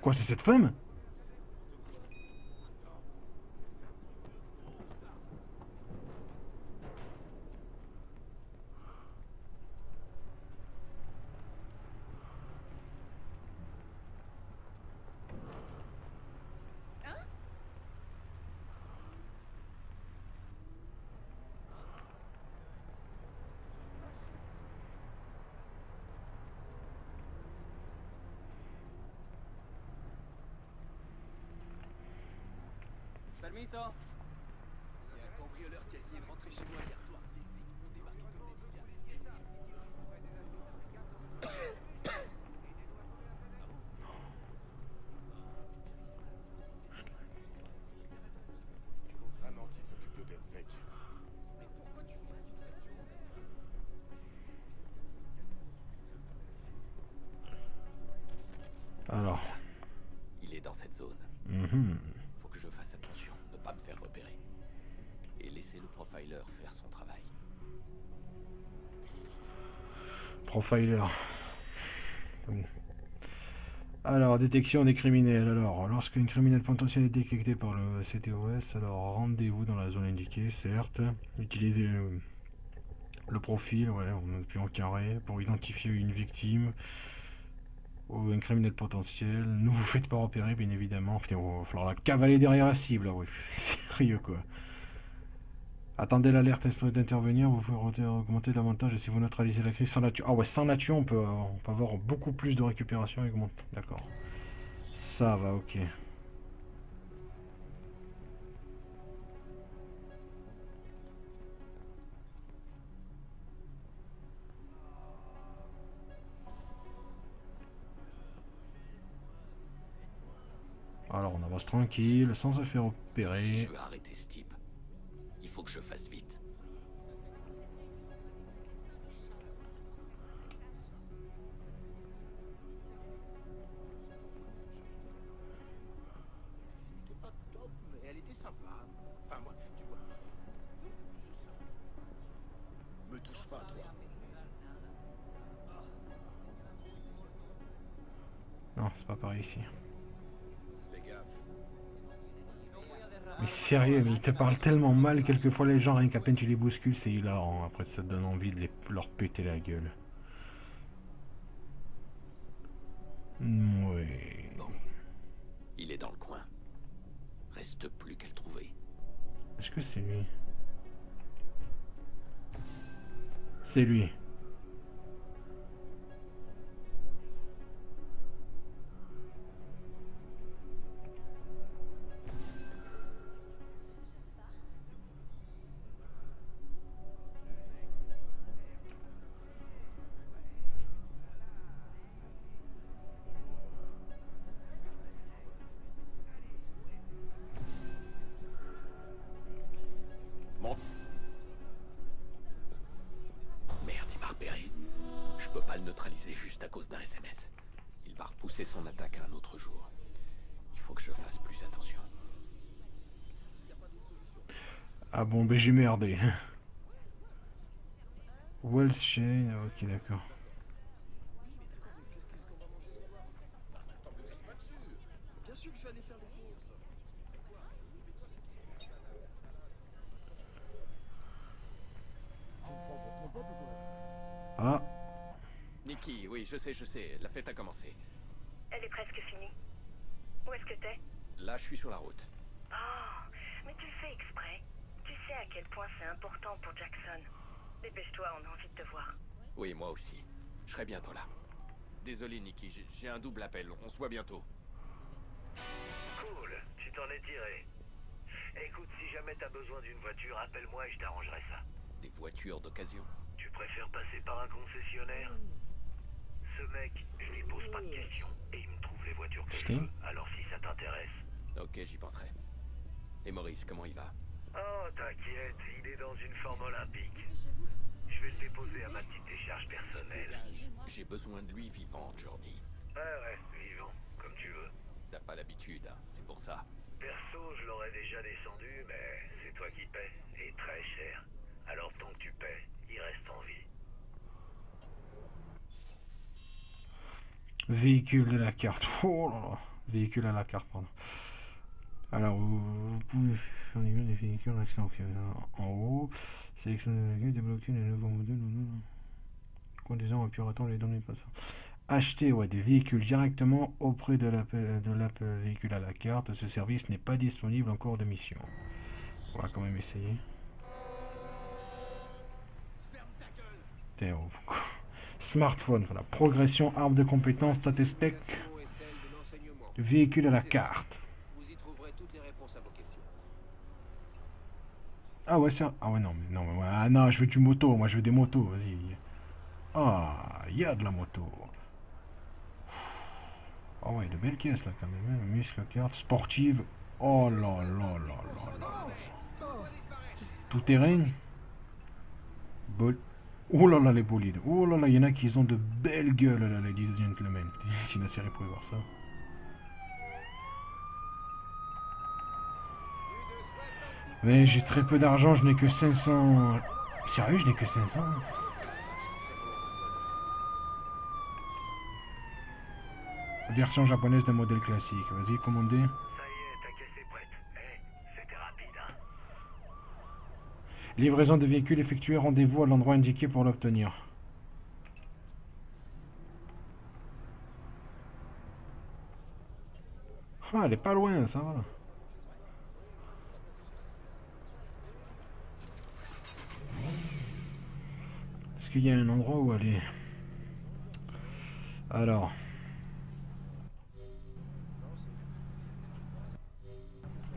Quoi, c'est cette femme? Permiso. Il y a un cambrioleur qui a essayé de rentrer chez moi hier soir. Les flics ont débarqué comme des Il faut vraiment qu'il s'occupe de DedSec. Mais pourquoi tu fais une fixation? Alors. Il est dans cette zone. Faut que je fasse attention, ne pas me faire repérer. Et laisser le profiler faire son travail. Profiler. Alors, détection des criminels. Alors, lorsqu'un criminel potentiel est détecté par le CTOS, alors rendez-vous dans la zone indiquée, certes. Utilisez le profil, ouais, on appuie en carré pour identifier une victime ou un criminel potentiel. Ne vous faites pas repérer, bien évidemment. Putain, il va falloir la cavaler derrière la cible, là, oui. Sérieux, quoi. Attendez l'alerte d'intervenir, vous pouvez augmenter davantage et si vous neutralisez la crise sans la tuer. Ah ouais, sans la tuer, on peut avoir beaucoup plus de récupération. D'accord. Ça va, ok. Alors on avance tranquille, sans se faire opérer. Si je veux arrêter ce type, il faut que je fasse vite. C'était pas top, mais elle était sympa. Enfin, moi, tu vois. Me touche pas, toi. Non, c'est pas pareil ici. Fais gaffe. Mais sérieux, mais ils te parlent tellement mal, quelquefois les gens, rien qu'à peine tu les bouscules, c'est hilarant. Après, ça te donne envie de leur péter la gueule. Ouais. Bon. Il est dans le coin. Reste plus qu'à le trouver. Est-ce que c'est lui? C'est lui. Merde, il m'a repéré. Je peux pas le neutraliser juste à cause d'un SMS. Il va repousser son attaque à un autre jour. Il faut que je fasse plus attention. Ah bon, ben j'ai merdé. Wells Chain, ok d'accord. Bien sûr que je vais aller faire les courses. Ah. Nikki, oui, je sais, la fête a commencé. Elle est presque finie. Où est-ce que t'es? Là, je suis sur la route. Oh, mais tu le fais exprès. Tu sais à quel point c'est important pour Jackson. Dépêche-toi, on a envie de te voir. Oui, moi aussi. Je serai bientôt là. Désolé, Nikki, j'ai un double appel. On se voit bientôt. Cool, tu t'en es tiré. Écoute, si jamais t'as besoin d'une voiture, appelle-moi et je t'arrangerai ça. Des voitures d'occasion? Tu préfères passer par un concessionnaire? Ce mec, je lui pose pas de questions et il me trouve les voitures que je veux. Alors si ça t'intéresse. Ok, j'y penserai. Et Maurice, comment il va? Oh, t'inquiète, il est dans une forme olympique. Je vais le déposer à ma petite décharge personnelle. J'ai besoin de lui vivant, Jordi. Ouais, vivant, comme tu veux. T'as pas l'habitude, hein, c'est pour ça. Perso, je l'aurais déjà descendu, mais c'est toi qui paies, et très cher. Alors tant que tu paies, il reste en vie. Véhicule de la carte. Oh là là. Véhicule à la carte, pardon. Alors, vous pouvez faire des véhicules en accès en haut. Sélectionnez le véhicule, débloquer les nouveaux modules. Conduisant à piratant les données passant. Acheter des véhicules directement auprès de l'app véhicule à la carte. Ce service n'est pas disponible en cours de mission. On va quand même essayer. Smartphone, voilà. Progression, arbre de compétences, statistique. Véhicule à la carte. Vous y trouverez toutes les réponses à vos questions. Ah ouais, ça. Ah ouais, non, mais non, ah non, je veux du moto. Moi, je veux des motos. Vas-y. Ah, il y a de la moto. Ah ouais, de belles caisses là quand même. Hein. Muscle, carte, sportive. Oh là là là là là. Tout terrain. Oh là là, les bolides. Oh là là, il y en a qui ont de belles gueules là, ladies and gentlemen. Si la série pouvait voir ça. Mais j'ai très peu d'argent, je n'ai que 500. Sérieux, je n'ai que 500. Version japonaise d'un modèle classique. Vas-y, commandez. Ça y est, ta caisse est prête. C'était rapide, hein. Livraison de véhicules effectuée, rendez-vous à l'endroit indiqué pour l'obtenir. Ah, elle est pas loin, ça va. Est-ce qu'il y a un endroit où aller? Alors.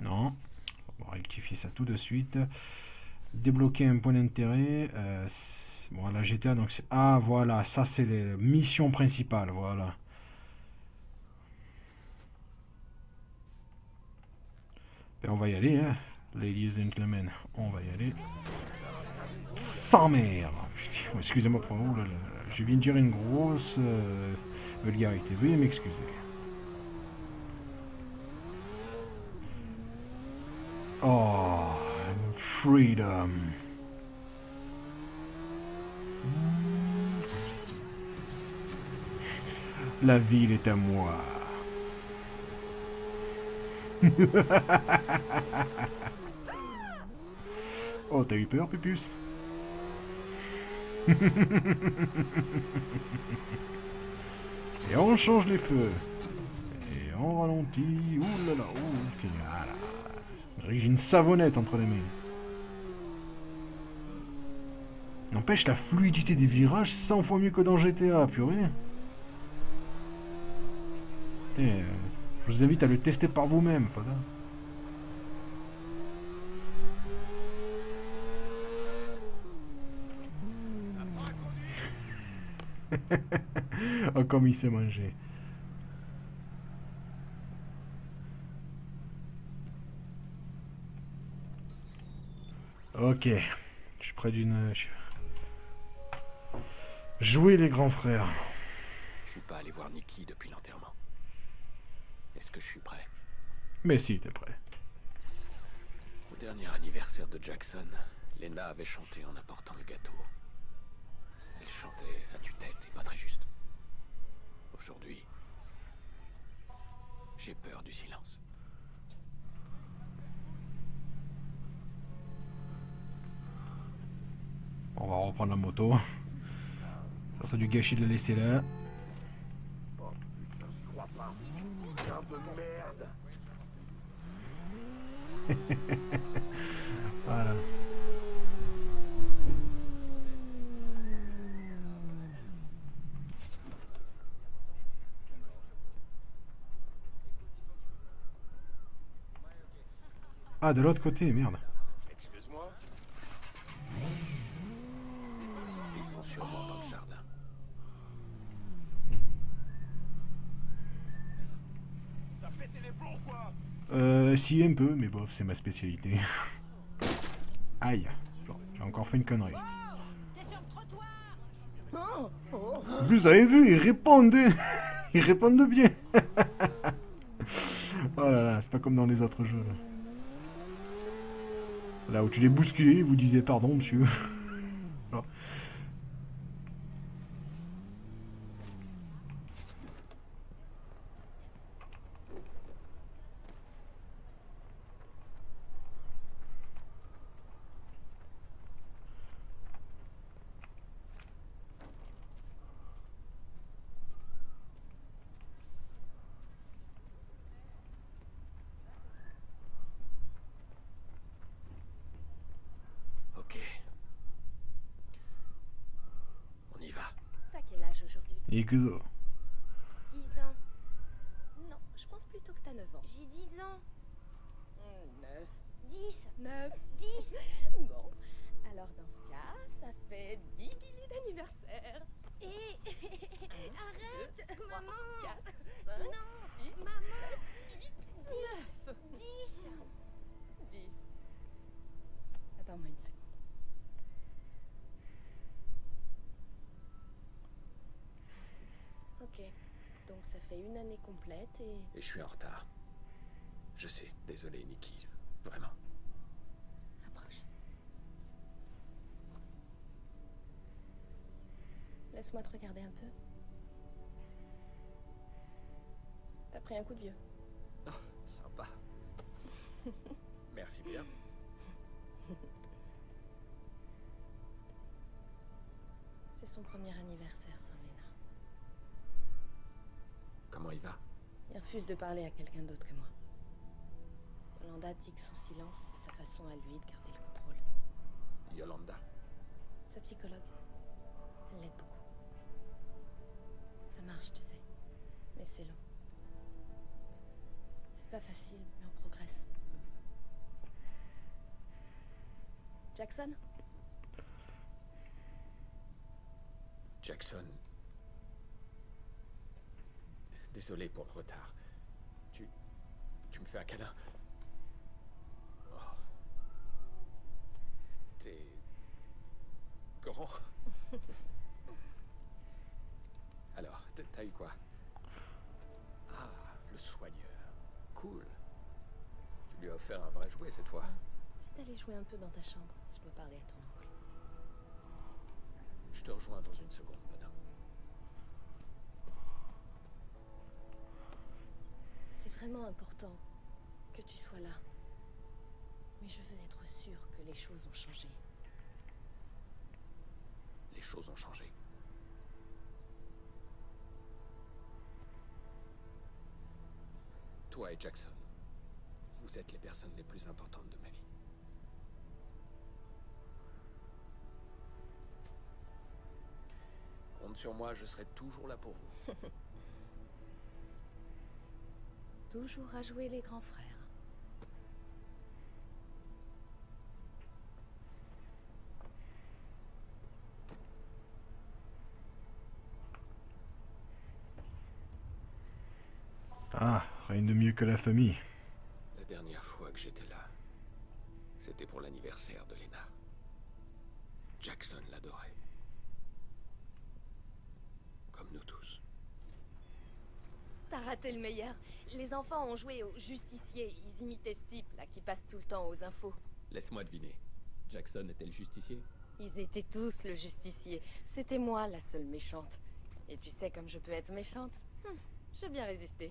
Non. On va rectifier ça tout de suite. Débloquer un point d'intérêt. Bon, la GTA, donc c'est... Ah, voilà. Ça, c'est les missions principales. Voilà. Ben, on va y aller, hein. Ladies and gentlemen. On va y aller. Sans merde. Excusez-moi pour vous. Je viens de dire une grosse vulgarité. Veuillez m'excuser. Oh, freedom. La ville est à moi. Oh, t'as eu peur, Pépus? Et on change les feux. Et on ralentit. Ouh là là, ouh, voilà. J'ai une savonnette entre les mains. N'empêche, la fluidité des virages, 100 fois mieux que dans GTA, purée. Je vous invite à le tester par vous-même, Fada. Oh, comme il s'est mangé. Ok. Je suis près d'une... Jouer les grands frères. Je suis pas allé voir Nikki depuis l'enterrement. Est-ce que je suis prêt? Mais si, t'es prêt. Au dernier anniversaire de Jackson, Lena avait chanté en apportant le gâteau. Elle chantait à tue-tête et pas très juste. Aujourd'hui, j'ai peur du silence. On va reprendre la moto. Ça serait du gâchis de la laisser là. crois pas. C'est un peu de merde. Voilà. Ah, de l'autre côté, merde. Excuse-moi. Ils sont sûrement dans le jardin. T'as pété les plombs, quoi? Si, un peu, mais bon, c'est ma spécialité. Aïe. Bon, j'ai encore fait une connerie. T'es sur le trottoir. Vous avez vu, ils répondent. Ils répondent bien. Oh là là, c'est pas comme dans les autres jeux. Là où tu les bousculais, ils vous disaient pardon, monsieur. Alors. Ok. On y va. T'as quel âge aujourd'hui? Et que ça. 10 ans. Non, je pense plutôt que t'as 9 ans. J'ai 10 ans. 9. 10. 9. 10. Bon, alors dans ce cas, ça fait 10 guillis d'anniversaire. Et... Arrête, 2, 3, maman. 4, 5, non, 6, maman. 7, 8, 9. 10. 10. Attends-moi une seconde. Ok, donc ça fait une année complète et... Et je suis en retard. Je sais, désolé Nikki. Vraiment. Approche. Laisse-moi te regarder un peu. T'as pris un coup de vieux. Oh, sympa. Merci bien. C'est son premier anniversaire sans Lena. Comment il va? Il refuse de parler à quelqu'un d'autre que moi. Yolanda dit que son silence, c'est sa façon à lui de garder le contrôle. Yolanda? Sa psychologue. Elle l'aide beaucoup. Ça marche, tu sais. Mais c'est long. C'est pas facile, mais on progresse. Jackson? Jackson. Désolé pour le retard. Tu me fais un câlin? Oh. T'es... grand? Alors, t'as eu quoi? Ah, le soigneur. Cool. Tu lui as offert un vrai jouet cette fois. Si t'allais jouer un peu dans ta chambre, je dois parler à ton oncle. Je te rejoins dans une seconde, bonhomme. C'est vraiment important que tu sois là. Mais je veux être sûre que les choses ont changé. Les choses ont changé. Toi et Jackson, vous êtes les personnes les plus importantes de ma vie. Compte sur moi, je serai toujours là pour vous. Toujours à jouer les grands frères. Ah, rien de mieux que la famille. La dernière fois que j'étais là, c'était pour l'anniversaire de Lena. Jackson l'adorait. Comme nous tous. T'as raté le meilleur. Les enfants ont joué au justicier. Ils imitaient ce type là qui passe tout le temps aux infos. Laisse-moi deviner. Jackson était le justicier? Ils étaient tous le justicier. C'était moi la seule méchante. Et tu sais comme je peux être méchante? J'ai bien résisté.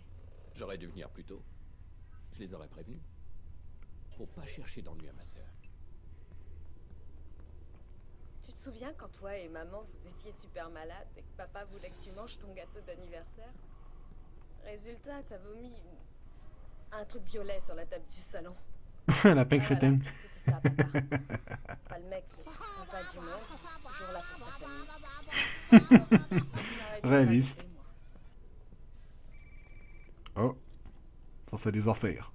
J'aurais dû venir plus tôt. Je les aurais prévenus. Faut pas chercher d'ennui à ma sœur. Tu te souviens quand toi et maman vous étiez super malades et que papa voulait que tu manges ton gâteau d'anniversaire? Résultat, t'as vomi un truc violet sur la table du salon. La peine crétin. C'était ça, papa. Pas le mec le plus sympa du monde, toujours là pour sa famille. Réaliste. Oh. Ça, c'est des affaires.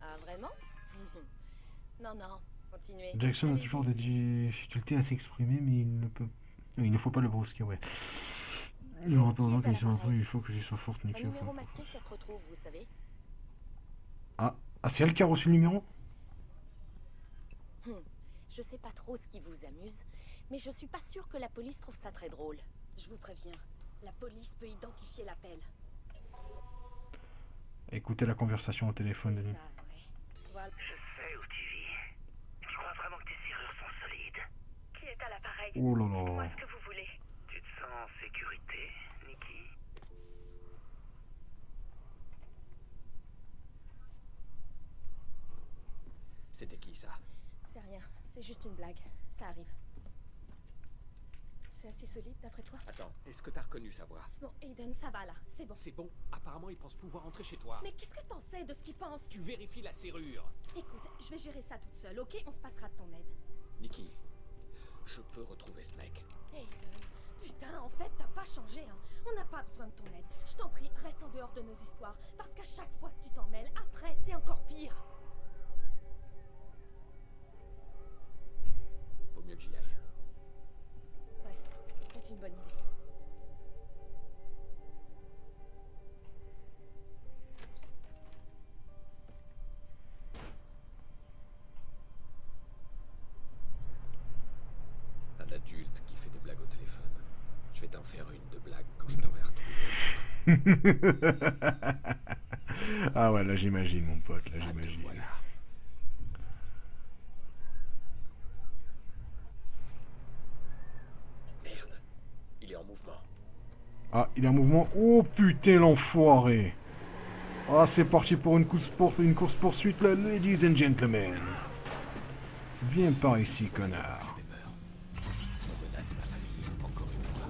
Ah, vraiment? Non, non, continuez. Jackson a toujours des difficultés à s'exprimer, mais il ne peut... Il ne faut pas le brusquer, ouais. Il aura pas quand ils sont après, il faut que j'y sois forte, Un Nicky. numéro masqué, ça se retrouve, vous savez. Ah, c'est elle qui a reçu le numéro? Je sais pas trop ce qui vous amuse, mais je suis pas sûre que la police trouve ça très drôle. Je vous préviens, la police peut identifier l'appel. Écoutez la conversation au téléphone de nuit. Voilà. Je sais où tu vis. Je crois vraiment que tes serrures sont solides. Qui est à l'appareil? Oh là là. Dites-moi ce que vous voulez. Tu te sens en sécurité, Nikki? C'était qui ça? C'est rien, c'est juste une blague. Ça arrive. C'est assez solide d'après toi? Attends, est-ce que t'as reconnu sa voix? Bon, Aiden, ça va là, c'est bon. C'est bon, apparemment il pense pouvoir entrer chez toi. Mais qu'est-ce que t'en sais de ce qu'il pense? Tu vérifies la serrure. Écoute, je vais gérer ça toute seule, ok? On se passera de ton aide. Nikki, je peux retrouver ce mec. Aiden, putain, en fait, t'as pas changé, hein. On n'a pas besoin de ton aide. Je t'en prie, reste en dehors de nos histoires. Parce qu'à chaque fois que tu t'en mêles, après, c'est encore pire. Vaut mieux que j'y aille. Ouais, c'est peut-être une bonne idée. Un adulte qui fait des blagues au téléphone. Je vais t'en faire une de blague quand je t'aurai retrouvé. Ah ouais, là j'imagine, mon pote, là j'imagine. Voilà. Merde, il est en mouvement. Ah, il est en mouvement. Oh putain, l'enfoiré. Ah, c'est parti pour une course-poursuite, là, ladies and gentlemen. Viens par ici, connard. On menace ma famille, encore une fois.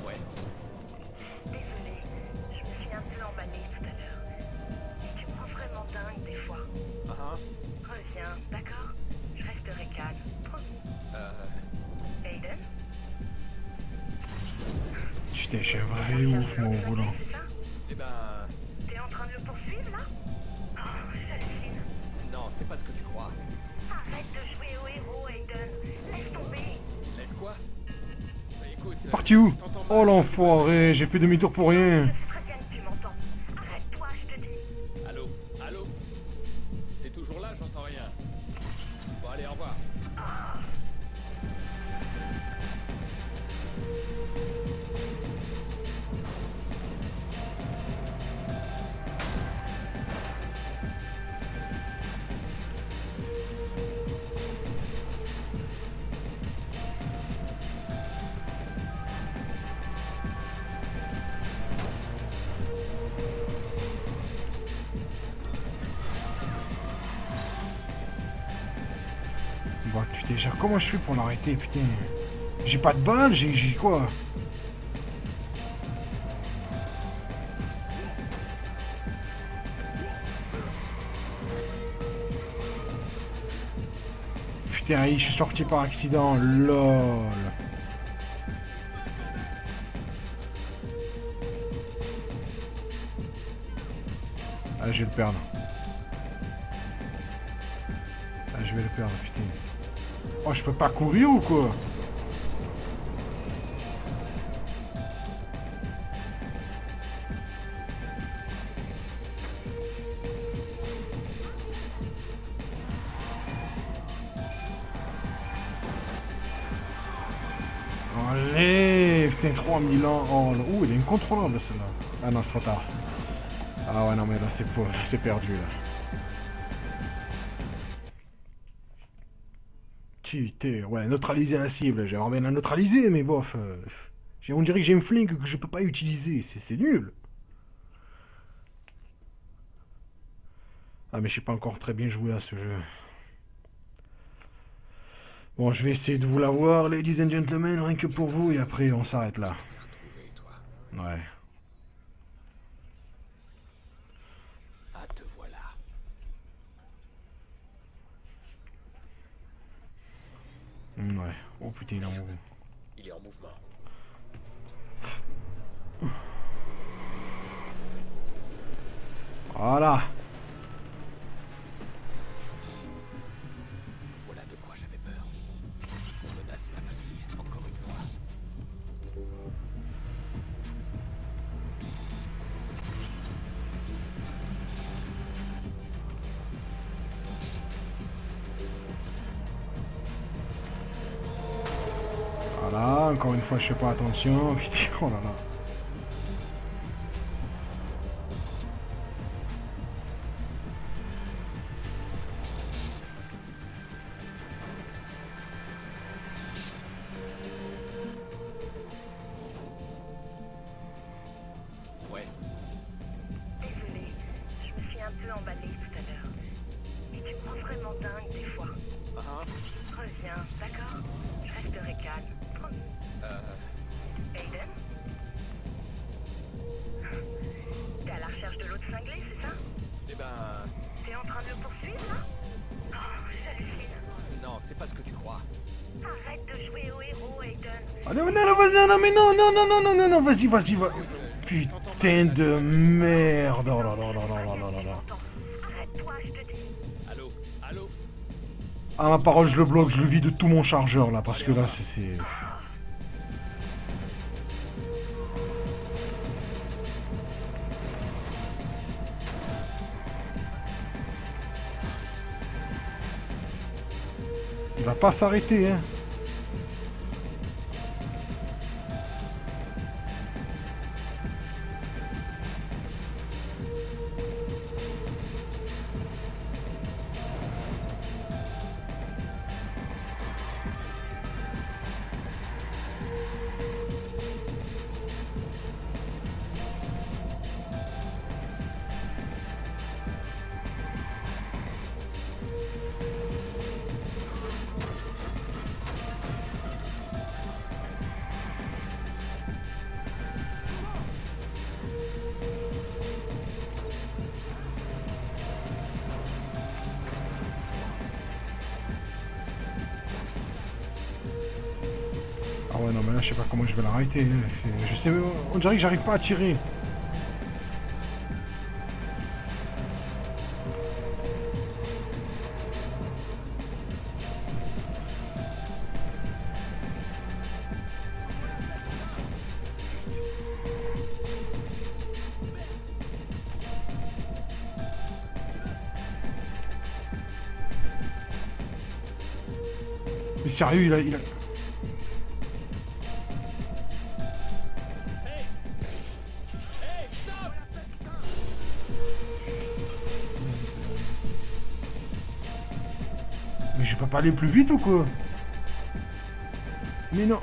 Ouais. Désolée, je me suis un peu emballée tout à l'heure. Tu me rends vraiment dingue des fois. Reviens, d'accord? Je resterai calme, promis. Aiden? Putain, je suis un vrai ouf, mon volant. Eh ben... T'es en train de le poursuivre, là? Oh, j'hallucine. Non, c'est pas ce que tu crois. Arrête de jouer au héros, Aiden. Laisse tomber. Laisse quoi? Bah écoute... Parti où? Oh l'enfoiré, j'ai fait demi-tour pour rien. C'est très bien que tu m'entends. Arrête-toi, je te dis. Allô? Allô? T'es toujours là? J'entends rien. Bon, allez, au revoir. Bon, putain, genre, comment je fais pour l'arrêter, putain? J'ai pas de balles, j'ai quoi? Putain, je suis sorti par accident, lol. Ah, je vais le perdre. Ah, je vais le perdre, putain. Oh, je peux pas courir ou quoi? Allez, putain, 3000 ans. Oh, là. Ouh, il est incontrôlable celle-là. Ah non, c'est trop tard. Ah ouais, non, mais là, c'est perdu, là. Putain, ouais, neutraliser la cible. J'aimerais bien la neutraliser, mais bof. On dirait que j'ai une flingue que je peux pas utiliser. C'est nul. Ah, mais je sais pas encore très bien jouer à ce jeu. Bon, je vais essayer de vous l'avoir, ladies and gentlemen, rien que pour vous, et après, on s'arrête là. Ouais. Ah, te voilà. Ouais. Oh putain, il est en mouvement. Il est en mouvement. Voilà. Voilà de quoi j'avais peur. On menace la famille, encore une fois. Voilà, encore une fois, je fais pas attention. Putain, oh là là. Ouais. Désolée, je me suis un peu emballée tout à l'heure. Et tu me rends vraiment dingue des fois. Reviens, d'accord? Je resterai calme. Promis. Aiden? T'es à la recherche de l'autre cinglé, c'est ça? Eh ben... T'es en train de le poursuivre, là? Oh, j'hallucine. Non, c'est pas ce que tu crois. Arrête de jouer au héros, Aiden. Ah non, non, non, non, mais non, non, non, non, non, non, non, vas-y, vas-y, va. Putain de merde. Oh là là là là là là là là. Arrête-toi, je te dis. Allô? Allô? Ah, ma parole, je le bloque, je le vide de tout mon chargeur là, parce que là, c'est... Il va pas s'arrêter, hein. Ah ouais, non, mais là, je sais pas comment je vais l'arrêter. Je sais, on dirait que j'arrive pas à tirer. Mais sérieux, il a... Mais je peux pas aller plus vite ou quoi? Mais non.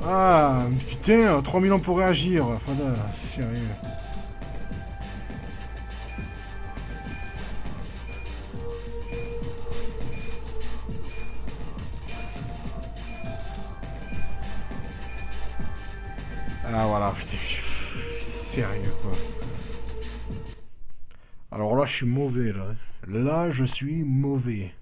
Ah, putain, 3000 ans pour réagir. Fada, sérieux. Ah voilà, putain, sérieux quoi. Alors là, je suis mauvais là. Là, je suis mauvais.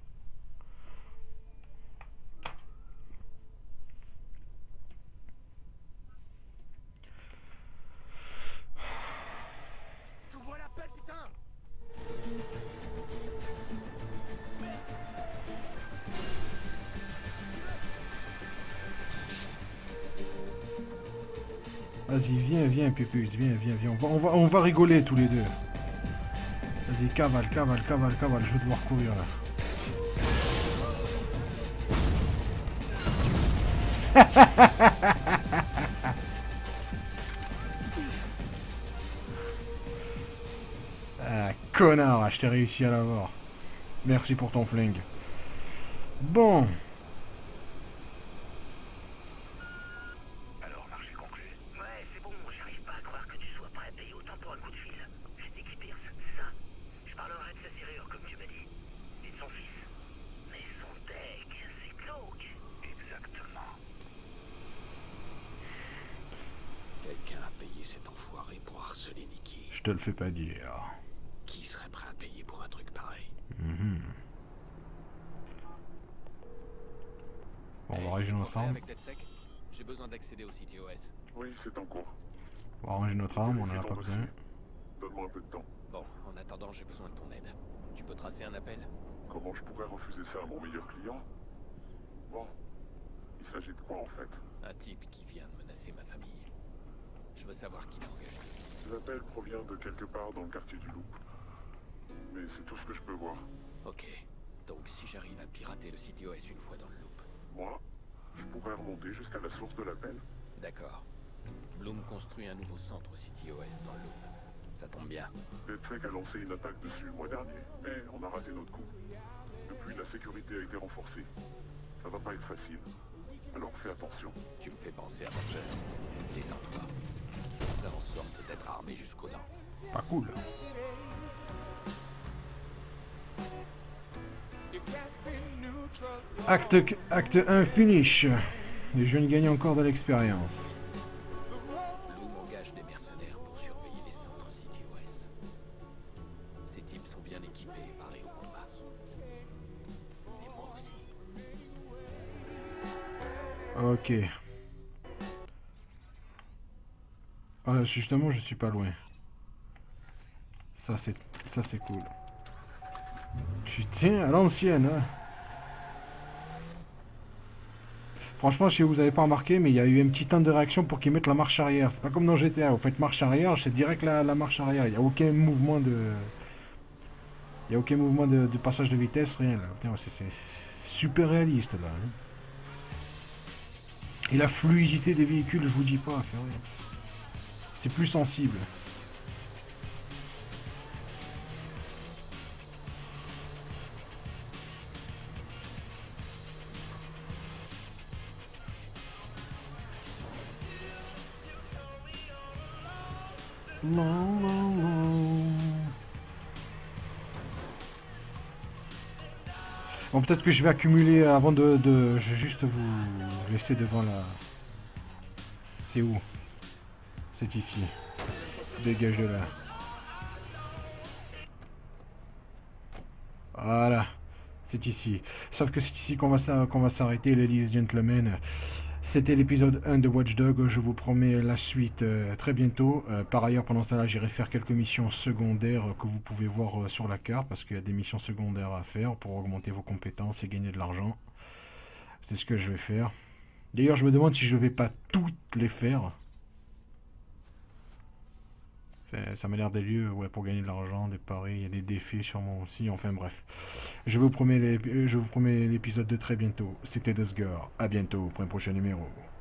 Ouvre la paix, putain! Vas-y, viens, Pépus, viens. On va rigoler tous les deux. Vas-y, cavale, je vais devoir courir là. Ah, connard, je t'ai réussi à l'avoir. Merci pour ton flingue. Bon. Alors, marché conclu. Ouais, c'est bon, j'arrive pas à croire que tu sois prêt à payer autant pour un coup de fil. C'est Nicky Pierce, c'est ça? Je parlerai de sa serrure, comme tu m'as dit. Et de son fils. Mais son deck, c'est glauque. Exactement. Quelqu'un a payé cet enfoiré pour harceler Nicky. Je te le fais pas dire. Qui serait prêt à payer pour un truc pareil? Bon, on va ranger notre arme. Avec DedSec, j'ai besoin d'accéder au CTOS. Oui, c'est en cours. On va ranger notre arme, on en a pas besoin. Donne-moi un peu de temps. Bon, en attendant, j'ai besoin de ton aide. Tu peux tracer un appel? Comment je pourrais refuser ça à mon meilleur client? Bon, il s'agit de quoi en fait? Un type qui vient de menacer ma famille. Je veux savoir qui l'a engagé. L'appel provient de quelque part dans le quartier du Loop. Mais c'est tout ce que je peux voir. Ok, donc si j'arrive à pirater le CTOS une fois dans le loop. Moi, je pourrais remonter jusqu'à la source de l'appel. D'accord. Bloom construit un nouveau centre au CTOS dans le loop. Ça tombe bien. DedSec a lancé une attaque dessus le mois dernier, mais on a raté notre coup. Depuis, la sécurité a été renforcée. Ça va pas être facile. Alors fais attention. Tu me fais penser à mon frère. Détends-toi. Fais en sorte d'être armé jusqu'aux dents. Pas cool. Acte 1 finish. Et je viens de gagner encore de l'expérience. Bloom engage des mercenaires pour surveiller les centres CTOS. Ces types sont bien équipés et parés au combat. Et moi aussi. Ok. Ah, justement, je suis pas loin. Ça c'est cool. Putain, à l'ancienne, hein. Franchement, si vous avez pas remarqué, mais il y a eu un petit temps de réaction pour qu'ils mettent la marche arrière. C'est pas comme dans GTA, vous faites marche arrière, c'est direct la marche arrière. Il n'y a aucun mouvement de... Il n'y a aucun mouvement de passage de vitesse, rien là. Putain, c'est super réaliste là. Hein. Et la fluidité des véhicules, je vous dis pas. C'est plus sensible. Bon, peut-être que je vais accumuler avant de... Je vais juste vous laisser devant la... C'est où? C'est ici. Dégage de là. Voilà. C'est ici. Sauf que c'est ici qu'on va s'arrêter, ladies and gentlemen. C'était l'épisode 1 de Watch Dogs, je vous promets la suite très bientôt. Par ailleurs, pendant ce temps-là, j'irai faire quelques missions secondaires que vous pouvez voir sur la carte, parce qu'il y a des missions secondaires à faire pour augmenter vos compétences et gagner de l'argent. C'est ce que je vais faire. D'ailleurs, je me demande si je ne vais pas toutes les faire. Ça m'a l'air des lieux pour gagner de l'argent, des paris, il y a des défis sûrement aussi, enfin bref. Je vous promets l'épisode de très bientôt. C'était Dusgar, à bientôt pour un prochain numéro.